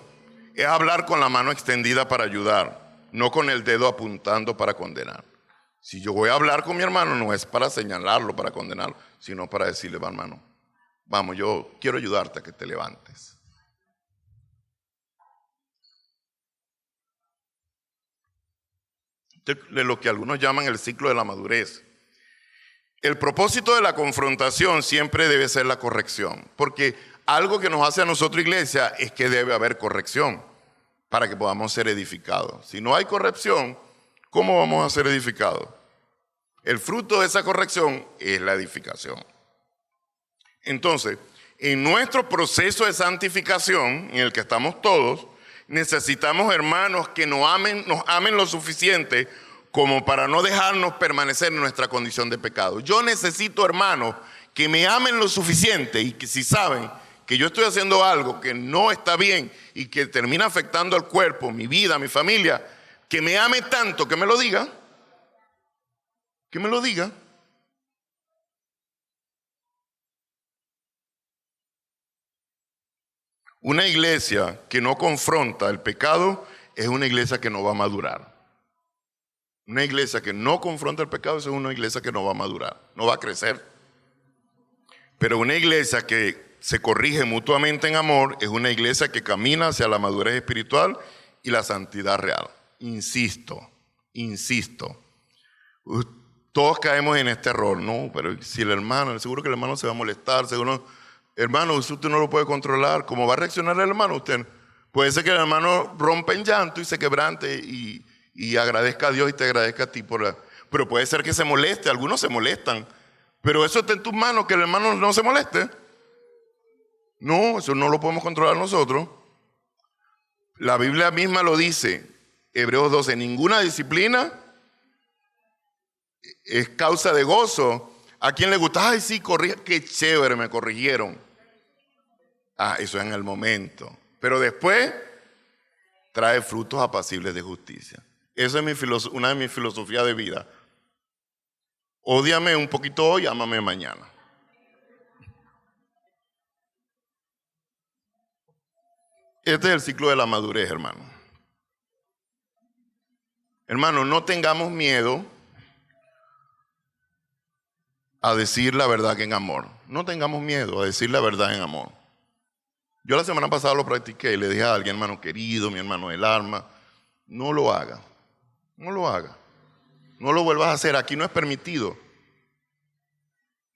Es hablar con la mano extendida para ayudar, no con el dedo apuntando para condenar. Si yo voy a hablar con mi hermano, no es para señalarlo, para condenarlo, sino para decirle, va hermano, vamos, yo quiero ayudarte a que te levantes. De lo que algunos llaman el ciclo de la madurez. El propósito de la confrontación siempre debe ser la corrección, porque algo que nos hace a nosotros iglesia es que debe haber corrección para que podamos ser edificados. Si no hay corrección, ¿cómo vamos a ser edificados? El fruto de esa corrección es la edificación. Entonces, en nuestro proceso de santificación, en el que estamos todos, necesitamos hermanos que nos amen lo suficiente como para no dejarnos permanecer en nuestra condición de pecado. Yo necesito hermanos que me amen lo suficiente y que si saben que yo estoy haciendo algo que no está bien y que termina afectando al cuerpo, mi vida, mi familia, que me ame tanto, que me lo diga. Que me lo diga. Una iglesia que no confronta el pecado es una iglesia que no va a madurar. Una iglesia que no confronta el pecado es una iglesia que no va a madurar, no va a crecer. Pero una iglesia que se corrige mutuamente en amor es una iglesia que camina hacia la madurez espiritual y la santidad real. Insisto. Todos caemos en este error, ¿no? Pero si el hermano, seguro que el hermano se va a molestar, seguro, hermano, usted no lo puede controlar. ¿Cómo va a reaccionar el hermano? Usted puede ser que el hermano rompa en llanto y se quebrante y agradezca a Dios y te agradezca a ti pero puede ser que se moleste, algunos se molestan, pero eso está en tus manos, que el hermano no se moleste. No, eso no lo podemos controlar nosotros. La Biblia misma lo dice, Hebreos 12, ninguna disciplina es causa de gozo. ¿A quién le gusta? Ay, sí, qué chévere, me corrigieron. Eso es en el momento. Pero después trae frutos apacibles de justicia. Esa es una de mis filosofías de vida. Ódiame un poquito hoy, ámame mañana. Este es el ciclo de la madurez, hermano. Hermano, no tengamos miedo a decir la verdad en amor. No tengamos miedo a decir la verdad en amor. Yo la semana pasada lo practiqué y le dije a alguien, hermano querido, mi hermano del alma, no lo haga. No lo haga. No lo vuelvas a hacer. Aquí no es permitido.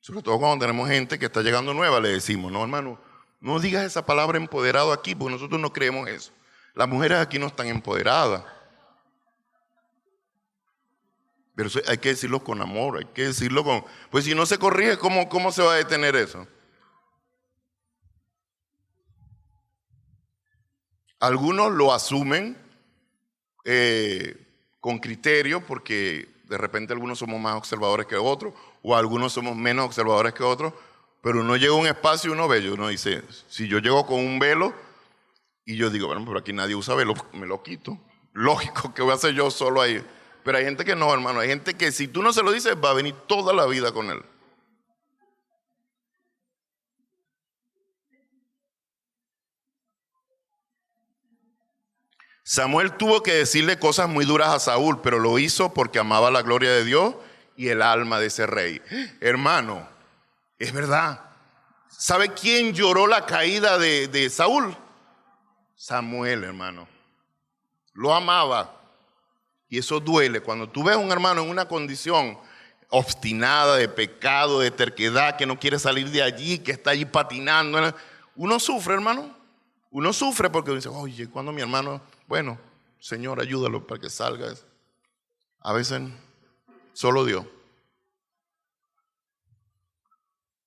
Sobre todo cuando tenemos gente que está llegando nueva, le decimos, no, hermano, no digas esa palabra empoderado aquí, porque nosotros no creemos eso. Las mujeres aquí no están empoderadas. Pero eso hay que decirlo con amor, hay que decirlo con... Pues si no se corrige, ¿cómo se va a detener eso? Algunos lo asumen con criterio, porque de repente algunos somos más observadores que otros, o algunos somos menos observadores que otros, pero uno llega a un espacio y uno ve, uno dice, si yo llego con un velo, Y yo digo, bueno, pero aquí nadie usa velo, me lo quito. Lógico, que voy a hacer yo solo ahí? Pero hay gente que no, hermano. Hay gente que si tú no se lo dices, va a venir toda la vida con él. Samuel tuvo que decirle cosas muy duras a Saúl, pero lo hizo porque amaba la gloria de Dios y el alma de ese rey. Hermano, es verdad. ¿Sabe quién lloró la caída de Saúl? Samuel, hermano. Lo amaba. Y eso duele. Cuando tú ves a un hermano en una condición obstinada, de pecado, de terquedad, que no quiere salir de allí, que está allí patinando, uno sufre, hermano. Uno sufre porque dice, oye, cuando mi hermano, bueno, Señor, ayúdalo para que salga. A veces solo Dios.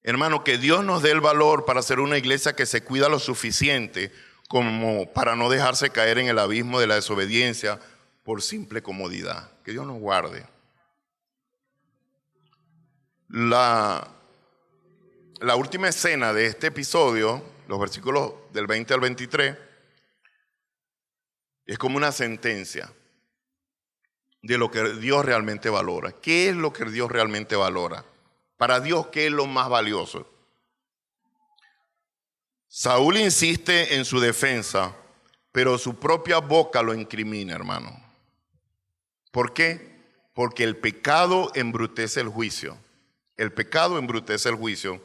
Hermano, que Dios nos dé el valor para ser una iglesia que se cuida lo suficiente como para no dejarse caer en el abismo de la desobediencia por simple comodidad. Que Dios nos guarde. La última escena de este episodio, los versículos del 20 al 23, es como una sentencia de lo que Dios realmente valora. ¿Qué es lo que Dios realmente valora? Para Dios, ¿qué es lo más valioso? Saúl insiste en su defensa, pero su propia boca lo incrimina, hermano. ¿Por qué? Porque el pecado embrutece el juicio. El pecado embrutece el juicio.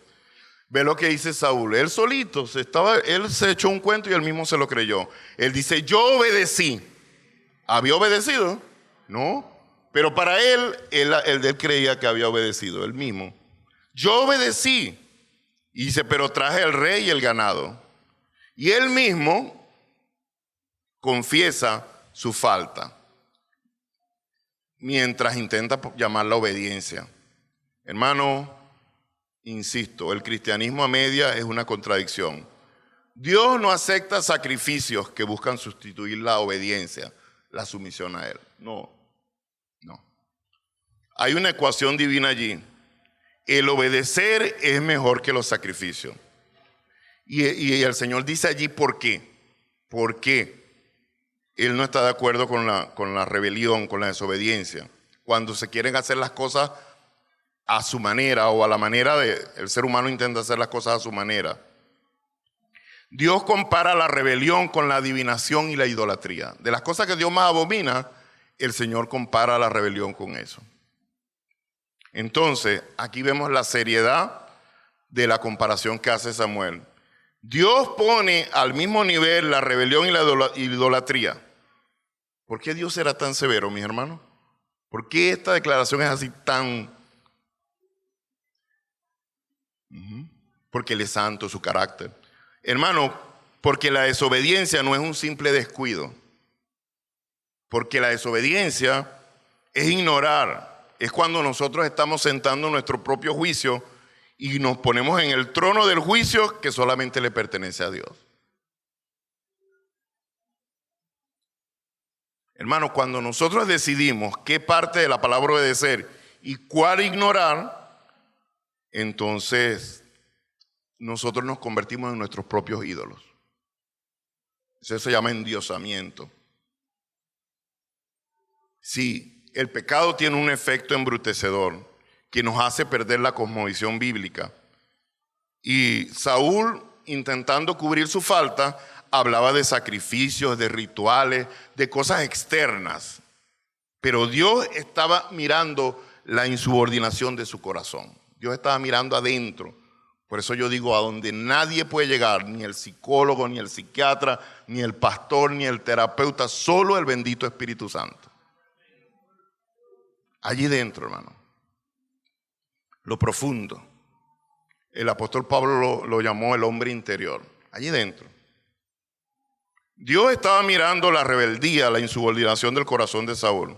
Ve lo que dice Saúl. Él solito él se echó un cuento y él mismo se lo creyó. Él dice, yo obedecí. ¿Había obedecido? No. Pero para él creía que había obedecido, él mismo. Yo obedecí. Y dice, pero traje el rey y el ganado. Y él mismo confiesa su falta mientras intenta llamar la obediencia. Hermano, insisto, el cristianismo a media es una contradicción. Dios no acepta sacrificios que buscan sustituir la obediencia, la sumisión a Él. No. Hay una ecuación divina allí. El obedecer es mejor que los sacrificios. Y el Señor dice allí ¿por qué? Porque Él no está de acuerdo con la rebelión, con la desobediencia. Cuando se quieren hacer las cosas a su manera o a la manera el ser humano intenta hacer las cosas a su manera. Dios compara la rebelión con la adivinación y la idolatría. De las cosas que Dios más abomina, el Señor compara la rebelión con eso. Entonces, aquí vemos la seriedad de la comparación que hace Samuel. Dios pone al mismo nivel la rebelión y la idolatría. ¿Por qué Dios era tan severo, mis hermanos? ¿Por qué esta declaración es así tan... Porque Él es santo, su carácter. Hermano, porque la desobediencia no es un simple descuido. Porque la desobediencia es ignorar. Es cuando nosotros estamos sentando nuestro propio juicio y nos ponemos en el trono del juicio que solamente le pertenece a Dios. Hermano, cuando nosotros decidimos qué parte de la palabra obedecer y cuál ignorar, entonces nosotros nos convertimos en nuestros propios ídolos. Eso se llama endiosamiento. Sí, el pecado tiene un efecto embrutecedor que nos hace perder la cosmovisión bíblica. Y Saúl, intentando cubrir su falta, hablaba de sacrificios, de rituales, de cosas externas. Pero Dios estaba mirando la insubordinación de su corazón. Dios estaba mirando adentro. Por eso yo digo, a donde nadie puede llegar, ni el psicólogo, ni el psiquiatra, ni el pastor, ni el terapeuta, solo el bendito Espíritu Santo. Allí dentro, hermano. Lo profundo. El apóstol Pablo lo llamó el hombre interior. Allí dentro. Dios estaba mirando la rebeldía, la insubordinación del corazón de Saúl.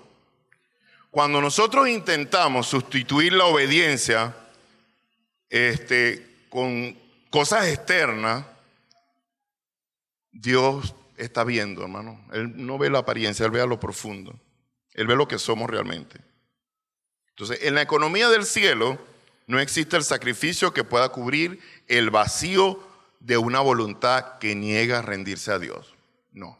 Cuando nosotros intentamos sustituir la obediencia con cosas externas, Dios está viendo, hermano. Él no ve la apariencia, Él ve a lo profundo. Él ve lo que somos realmente. Entonces, en la economía del cielo no existe el sacrificio que pueda cubrir el vacío de una voluntad que niega rendirse a Dios. No.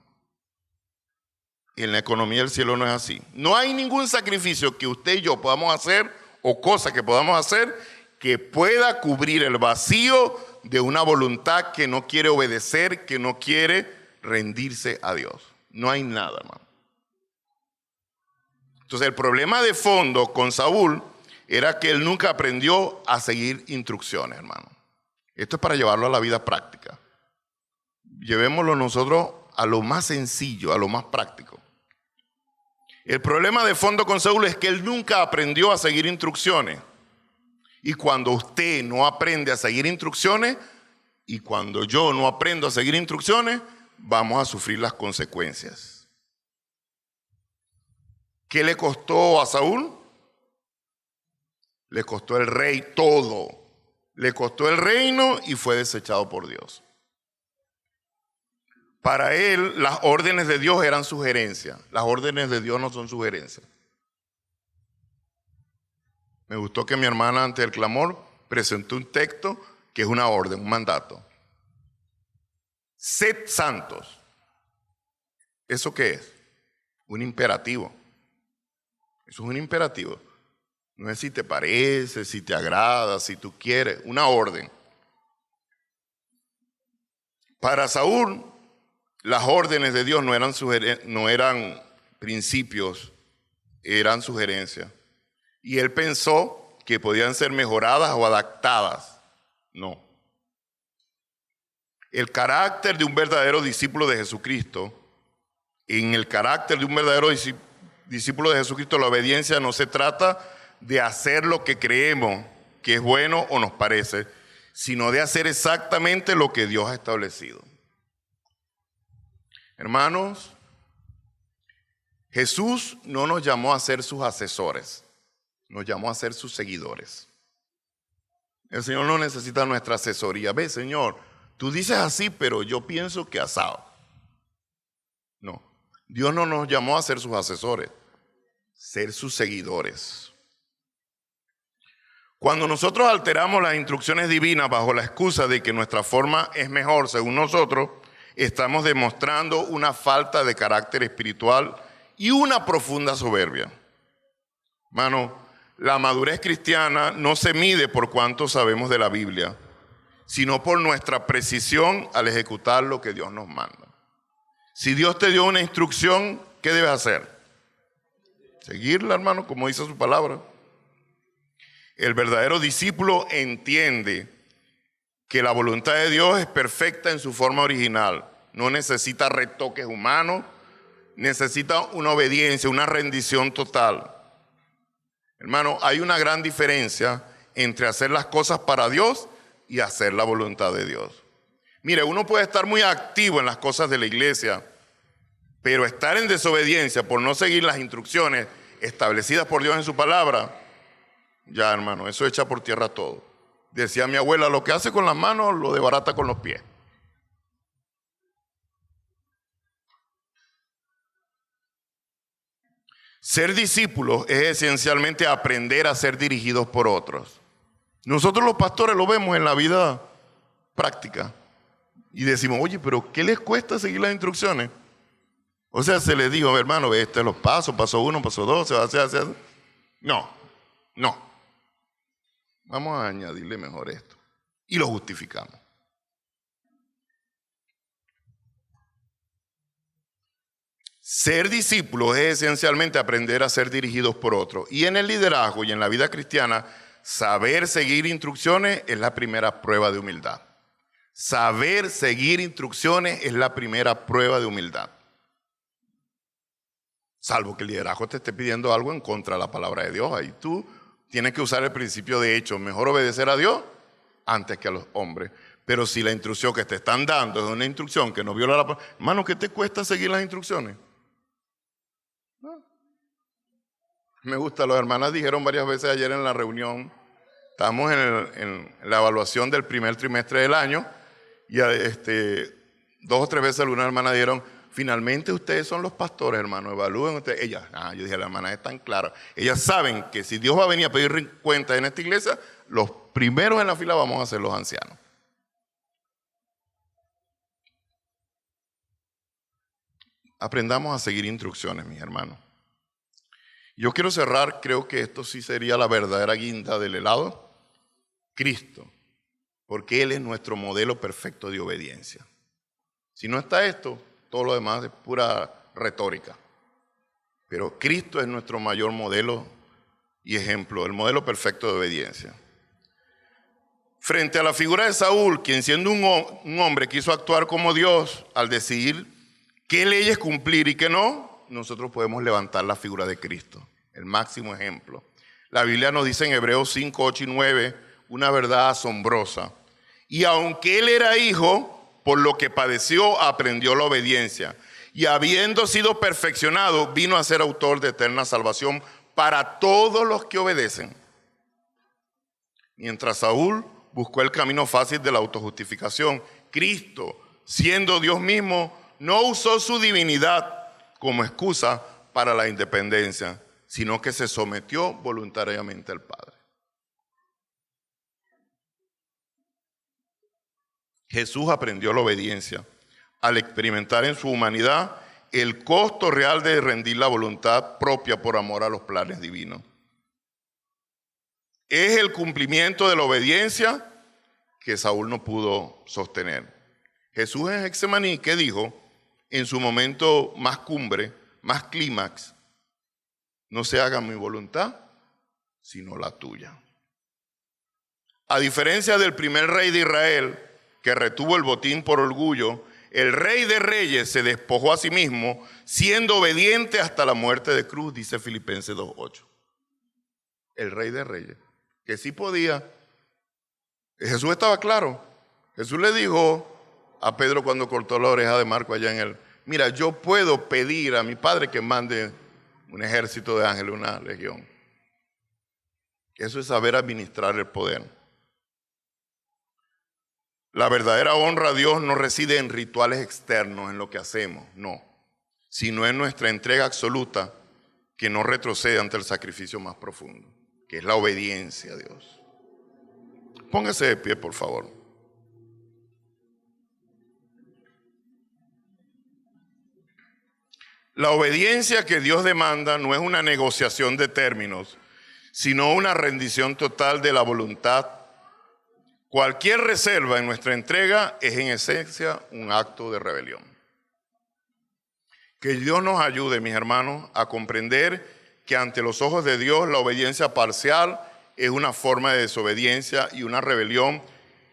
En la economía del cielo no es así. No hay ningún sacrificio que usted y yo podamos hacer o cosa que podamos hacer que pueda cubrir el vacío de una voluntad que no quiere obedecer, que no quiere rendirse a Dios. No hay nada, hermano. Entonces el problema de fondo con Saúl era que él nunca aprendió a seguir instrucciones, hermano. Esto es para llevarlo a la vida práctica. Llevémoslo nosotros a lo más sencillo, a lo más práctico. El problema de fondo con Saúl es que él nunca aprendió a seguir instrucciones. Y cuando usted no aprende a seguir instrucciones, y cuando yo no aprendo a seguir instrucciones, vamos a sufrir las consecuencias. ¿Qué le costó a Saúl? Le costó el rey todo. Le costó el reino y fue desechado por Dios. Para él, las órdenes de Dios eran sugerencias. Las órdenes de Dios no son sugerencias. Me gustó que mi hermana ante el clamor presentó un texto que es una orden, un mandato. Sed santos. ¿Eso qué es? Un imperativo. Eso es un imperativo. No es si te parece, si te agrada, si tú quieres. Una orden. Para Saúl, las órdenes de Dios no eran principios, eran sugerencias. Y él pensó que podían ser mejoradas o adaptadas. No. El carácter de un verdadero discípulo de Jesucristo, en el carácter de un verdadero discípulo de Jesucristo, la obediencia no se trata de hacer lo que creemos que es bueno o nos parece, sino de hacer exactamente lo que Dios ha establecido. Hermanos, Jesús no nos llamó a ser sus asesores, nos llamó a ser sus seguidores. El Señor no necesita nuestra asesoría. Ve, Señor, tú dices así, pero yo pienso que asado. No, Dios no nos llamó a ser sus asesores, ser sus seguidores. Cuando nosotros alteramos las instrucciones divinas bajo la excusa de que nuestra forma es mejor según nosotros, estamos demostrando una falta de carácter espiritual y una profunda soberbia. Hermano, la madurez cristiana no se mide por cuánto sabemos de la Biblia, sino por nuestra precisión al ejecutar lo que Dios nos manda. Si Dios te dio una instrucción, ¿qué debes hacer? Seguirla, hermano, como dice su palabra. El verdadero discípulo entiende que la voluntad de Dios es perfecta en su forma original. No necesita retoques humanos, necesita una obediencia, una rendición total. Hermano, hay una gran diferencia entre hacer las cosas para Dios y hacer la voluntad de Dios. Mire, uno puede estar muy activo en las cosas de la iglesia, pero estar en desobediencia por no seguir las instrucciones establecidas por Dios en su palabra, ya, hermano, eso echa por tierra todo. Decía mi abuela, lo que hace con las manos lo desbarata con los pies. Ser discípulos es esencialmente aprender a ser dirigidos por otros. Nosotros los pastores lo vemos en la vida práctica y decimos, oye, pero ¿qué les cuesta seguir las instrucciones? O sea, se les dijo, hermano, ve, este es los pasos, paso 1, paso 2, se va a hacer. No. Vamos a añadirle mejor esto. Y lo justificamos. Ser discípulos es esencialmente aprender a ser dirigidos por otros. Y en el liderazgo y en la vida cristiana, saber seguir instrucciones es la primera prueba de humildad. Saber seguir instrucciones es la primera prueba de humildad. Salvo que el liderazgo te esté pidiendo algo en contra de la palabra de Dios. Ahí tú tienes que usar el principio de hecho. Mejor obedecer a Dios antes que a los hombres. Pero si la instrucción que te están dando es una instrucción que no viola la palabra, hermano, ¿qué te cuesta seguir las instrucciones? Me gusta, las hermanas dijeron varias veces ayer en la reunión, estamos en la evaluación del primer trimestre del año, y 2 o 3 veces algunas hermanas dijeron, finalmente ustedes son los pastores, hermano, evalúen ustedes. Ellas, yo dije, las hermanas están claras. Ellas saben que si Dios va a venir a pedir cuentas en esta iglesia, los primeros en la fila vamos a ser los ancianos. Aprendamos a seguir instrucciones, mis hermanos. Yo quiero cerrar, creo que esto sí sería la verdadera guinda del helado. Cristo, porque Él es nuestro modelo perfecto de obediencia. Si no está esto, todo lo demás es pura retórica. Pero Cristo es nuestro mayor modelo y ejemplo, el modelo perfecto de obediencia. Frente a la figura de Saúl, quien siendo un hombre quiso actuar como Dios al decidir qué leyes cumplir y qué no, nosotros podemos levantar la figura de Cristo, el máximo ejemplo. La Biblia nos dice en Hebreos 5, 8 y 9 una verdad asombrosa. Y aunque él era hijo, por lo que padeció, aprendió la obediencia. Y habiendo sido perfeccionado, vino a ser autor de eterna salvación para todos los que obedecen. Mientras Saúl buscó el camino fácil de la autojustificación, Cristo, siendo Dios mismo, no usó su divinidad como excusa para la independencia, sino que se sometió voluntariamente al Padre. Jesús aprendió la obediencia al experimentar en su humanidad el costo real de rendir la voluntad propia por amor a los planes divinos. Es el cumplimiento de la obediencia que Saúl no pudo sostener. Jesús en Getsemaní, ¿qué dijo? En su momento más cumbre, más clímax: no se haga mi voluntad, sino la tuya. A diferencia del primer rey de Israel, que retuvo el botín por orgullo, el Rey de Reyes se despojó a sí mismo, siendo obediente hasta la muerte de cruz, dice Filipenses 2:8. El Rey de Reyes, que sí podía. Jesús estaba claro. Jesús le dijo a Pedro cuando cortó la oreja de Marco allá en él: mira, yo puedo pedir a mi Padre que mande un ejército de ángeles, una legión. Eso es saber administrar el poder. La verdadera honra a Dios no reside en rituales externos, en lo que hacemos, no, sino en nuestra entrega absoluta que no retrocede ante el sacrificio más profundo, que es la obediencia a Dios. Póngase de pie, por favor. La obediencia que Dios demanda no es una negociación de términos, sino una rendición total de la voluntad. Cualquier reserva en nuestra entrega es en esencia un acto de rebelión. Que Dios nos ayude, mis hermanos, a comprender que ante los ojos de Dios la obediencia parcial es una forma de desobediencia y una rebelión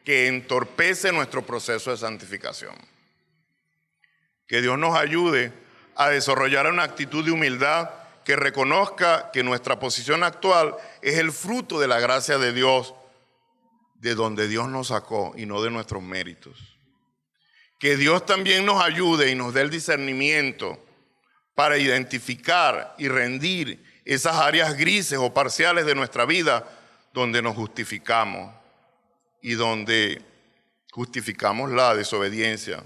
que entorpece nuestro proceso de santificación. Que Dios nos ayude a desarrollar una actitud de humildad que reconozca que nuestra posición actual es el fruto de la gracia de Dios, de donde Dios nos sacó y no de nuestros méritos. Que Dios también nos ayude y nos dé el discernimiento para identificar y rendir esas áreas grises o parciales de nuestra vida donde nos justificamos y donde justificamos la desobediencia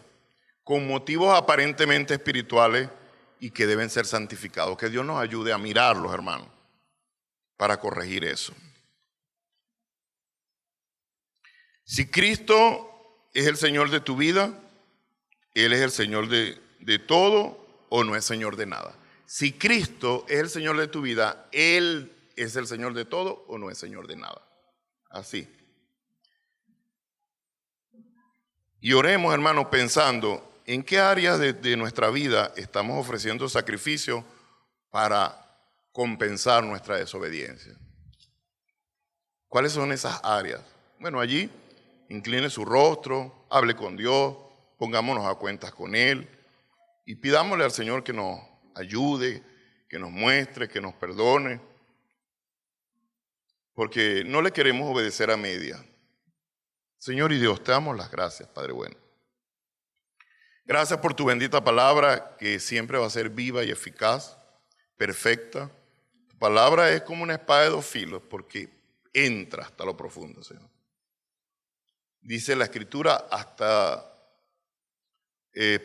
con motivos aparentemente espirituales y que deben ser santificados. Que Dios nos ayude a mirarlos, hermanos, para corregir eso. Si Cristo es el Señor de tu vida, Él es el Señor de todo o no es Señor de nada. Si Cristo es el Señor de tu vida, Él es el Señor de todo o no es Señor de nada. Así. Y oremos, hermanos, pensando en qué áreas de nuestra vida estamos ofreciendo sacrificio para compensar nuestra desobediencia. ¿Cuáles son esas áreas? Bueno, allí incline su rostro, hable con Dios, pongámonos a cuentas con Él y pidámosle al Señor que nos ayude, que nos muestre, que nos perdone, porque no le queremos obedecer a media. Señor y Dios, te damos las gracias, Padre bueno. Gracias por tu bendita palabra, que siempre va a ser viva y eficaz, perfecta. Tu palabra es como una espada de dos filos, porque entra hasta lo profundo, Señor. Dice la Escritura, hasta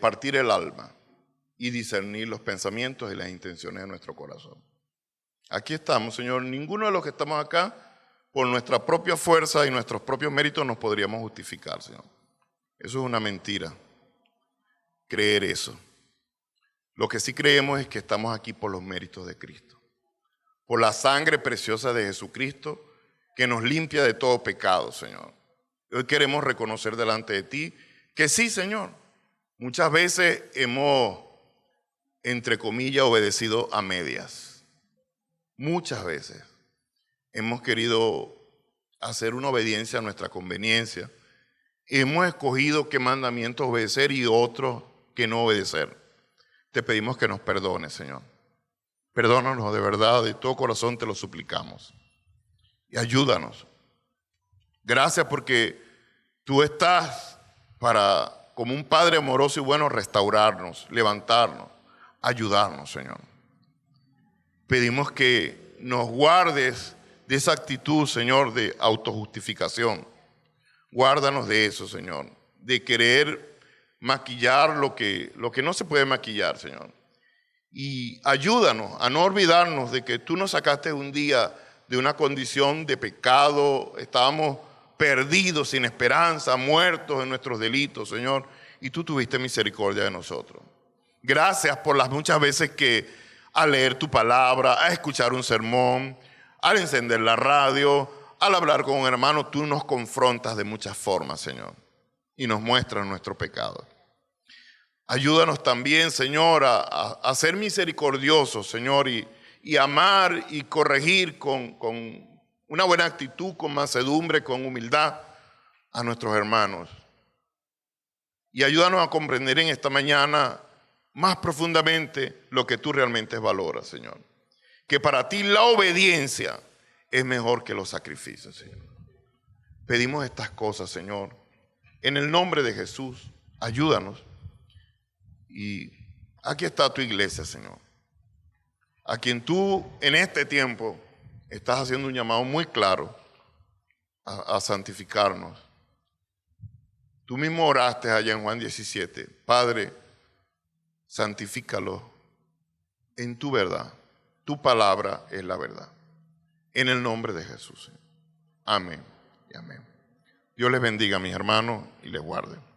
partir el alma y discernir los pensamientos y las intenciones de nuestro corazón. Aquí estamos, Señor. Ninguno de los que estamos acá, por nuestra propia fuerza y nuestros propios méritos, nos podríamos justificar, Señor. Eso es una mentira, creer eso. Lo que sí creemos es que estamos aquí por los méritos de Cristo, por la sangre preciosa de Jesucristo que nos limpia de todo pecado, Señor. Hoy queremos reconocer delante de ti que sí, Señor, muchas veces hemos, entre comillas, obedecido a medias. Muchas veces hemos querido hacer una obediencia a nuestra conveniencia. Hemos escogido qué mandamientos obedecer y otros que no obedecer. Te pedimos que nos perdones, Señor. Perdónanos de verdad, de todo corazón te lo suplicamos. Y ayúdanos. Gracias porque tú estás para, como un Padre amoroso y bueno, restaurarnos, levantarnos, ayudarnos, Señor. Pedimos que nos guardes de esa actitud, Señor, de autojustificación. Guárdanos de eso, Señor, de querer maquillar lo que no se puede maquillar, Señor. Y ayúdanos a no olvidarnos de que tú nos sacaste un día de una condición de pecado, estábamos perdidos, sin esperanza, muertos en nuestros delitos, Señor, y tú tuviste misericordia de nosotros. Gracias por las muchas veces que al leer tu palabra, a escuchar un sermón, al encender la radio, al hablar con un hermano, tú nos confrontas de muchas formas, Señor, y nos muestras nuestro pecado. Ayúdanos también, Señor, a ser misericordiosos, Señor, y amar y corregir con una buena actitud, con mansedumbre, con humildad a nuestros hermanos. Y ayúdanos a comprender en esta mañana más profundamente lo que tú realmente valoras, Señor. Que para ti la obediencia es mejor que los sacrificios, Señor. Pedimos estas cosas, Señor, en el nombre de Jesús. Ayúdanos. Y aquí está tu iglesia, Señor, a quien tú en este tiempo estás haciendo un llamado muy claro a santificarnos. Tú mismo oraste allá en Juan 17, Padre, santifícalo en tu verdad. Tu palabra es la verdad. En el nombre de Jesús. Amén y amén. Dios les bendiga, mis hermanos, y les guarde.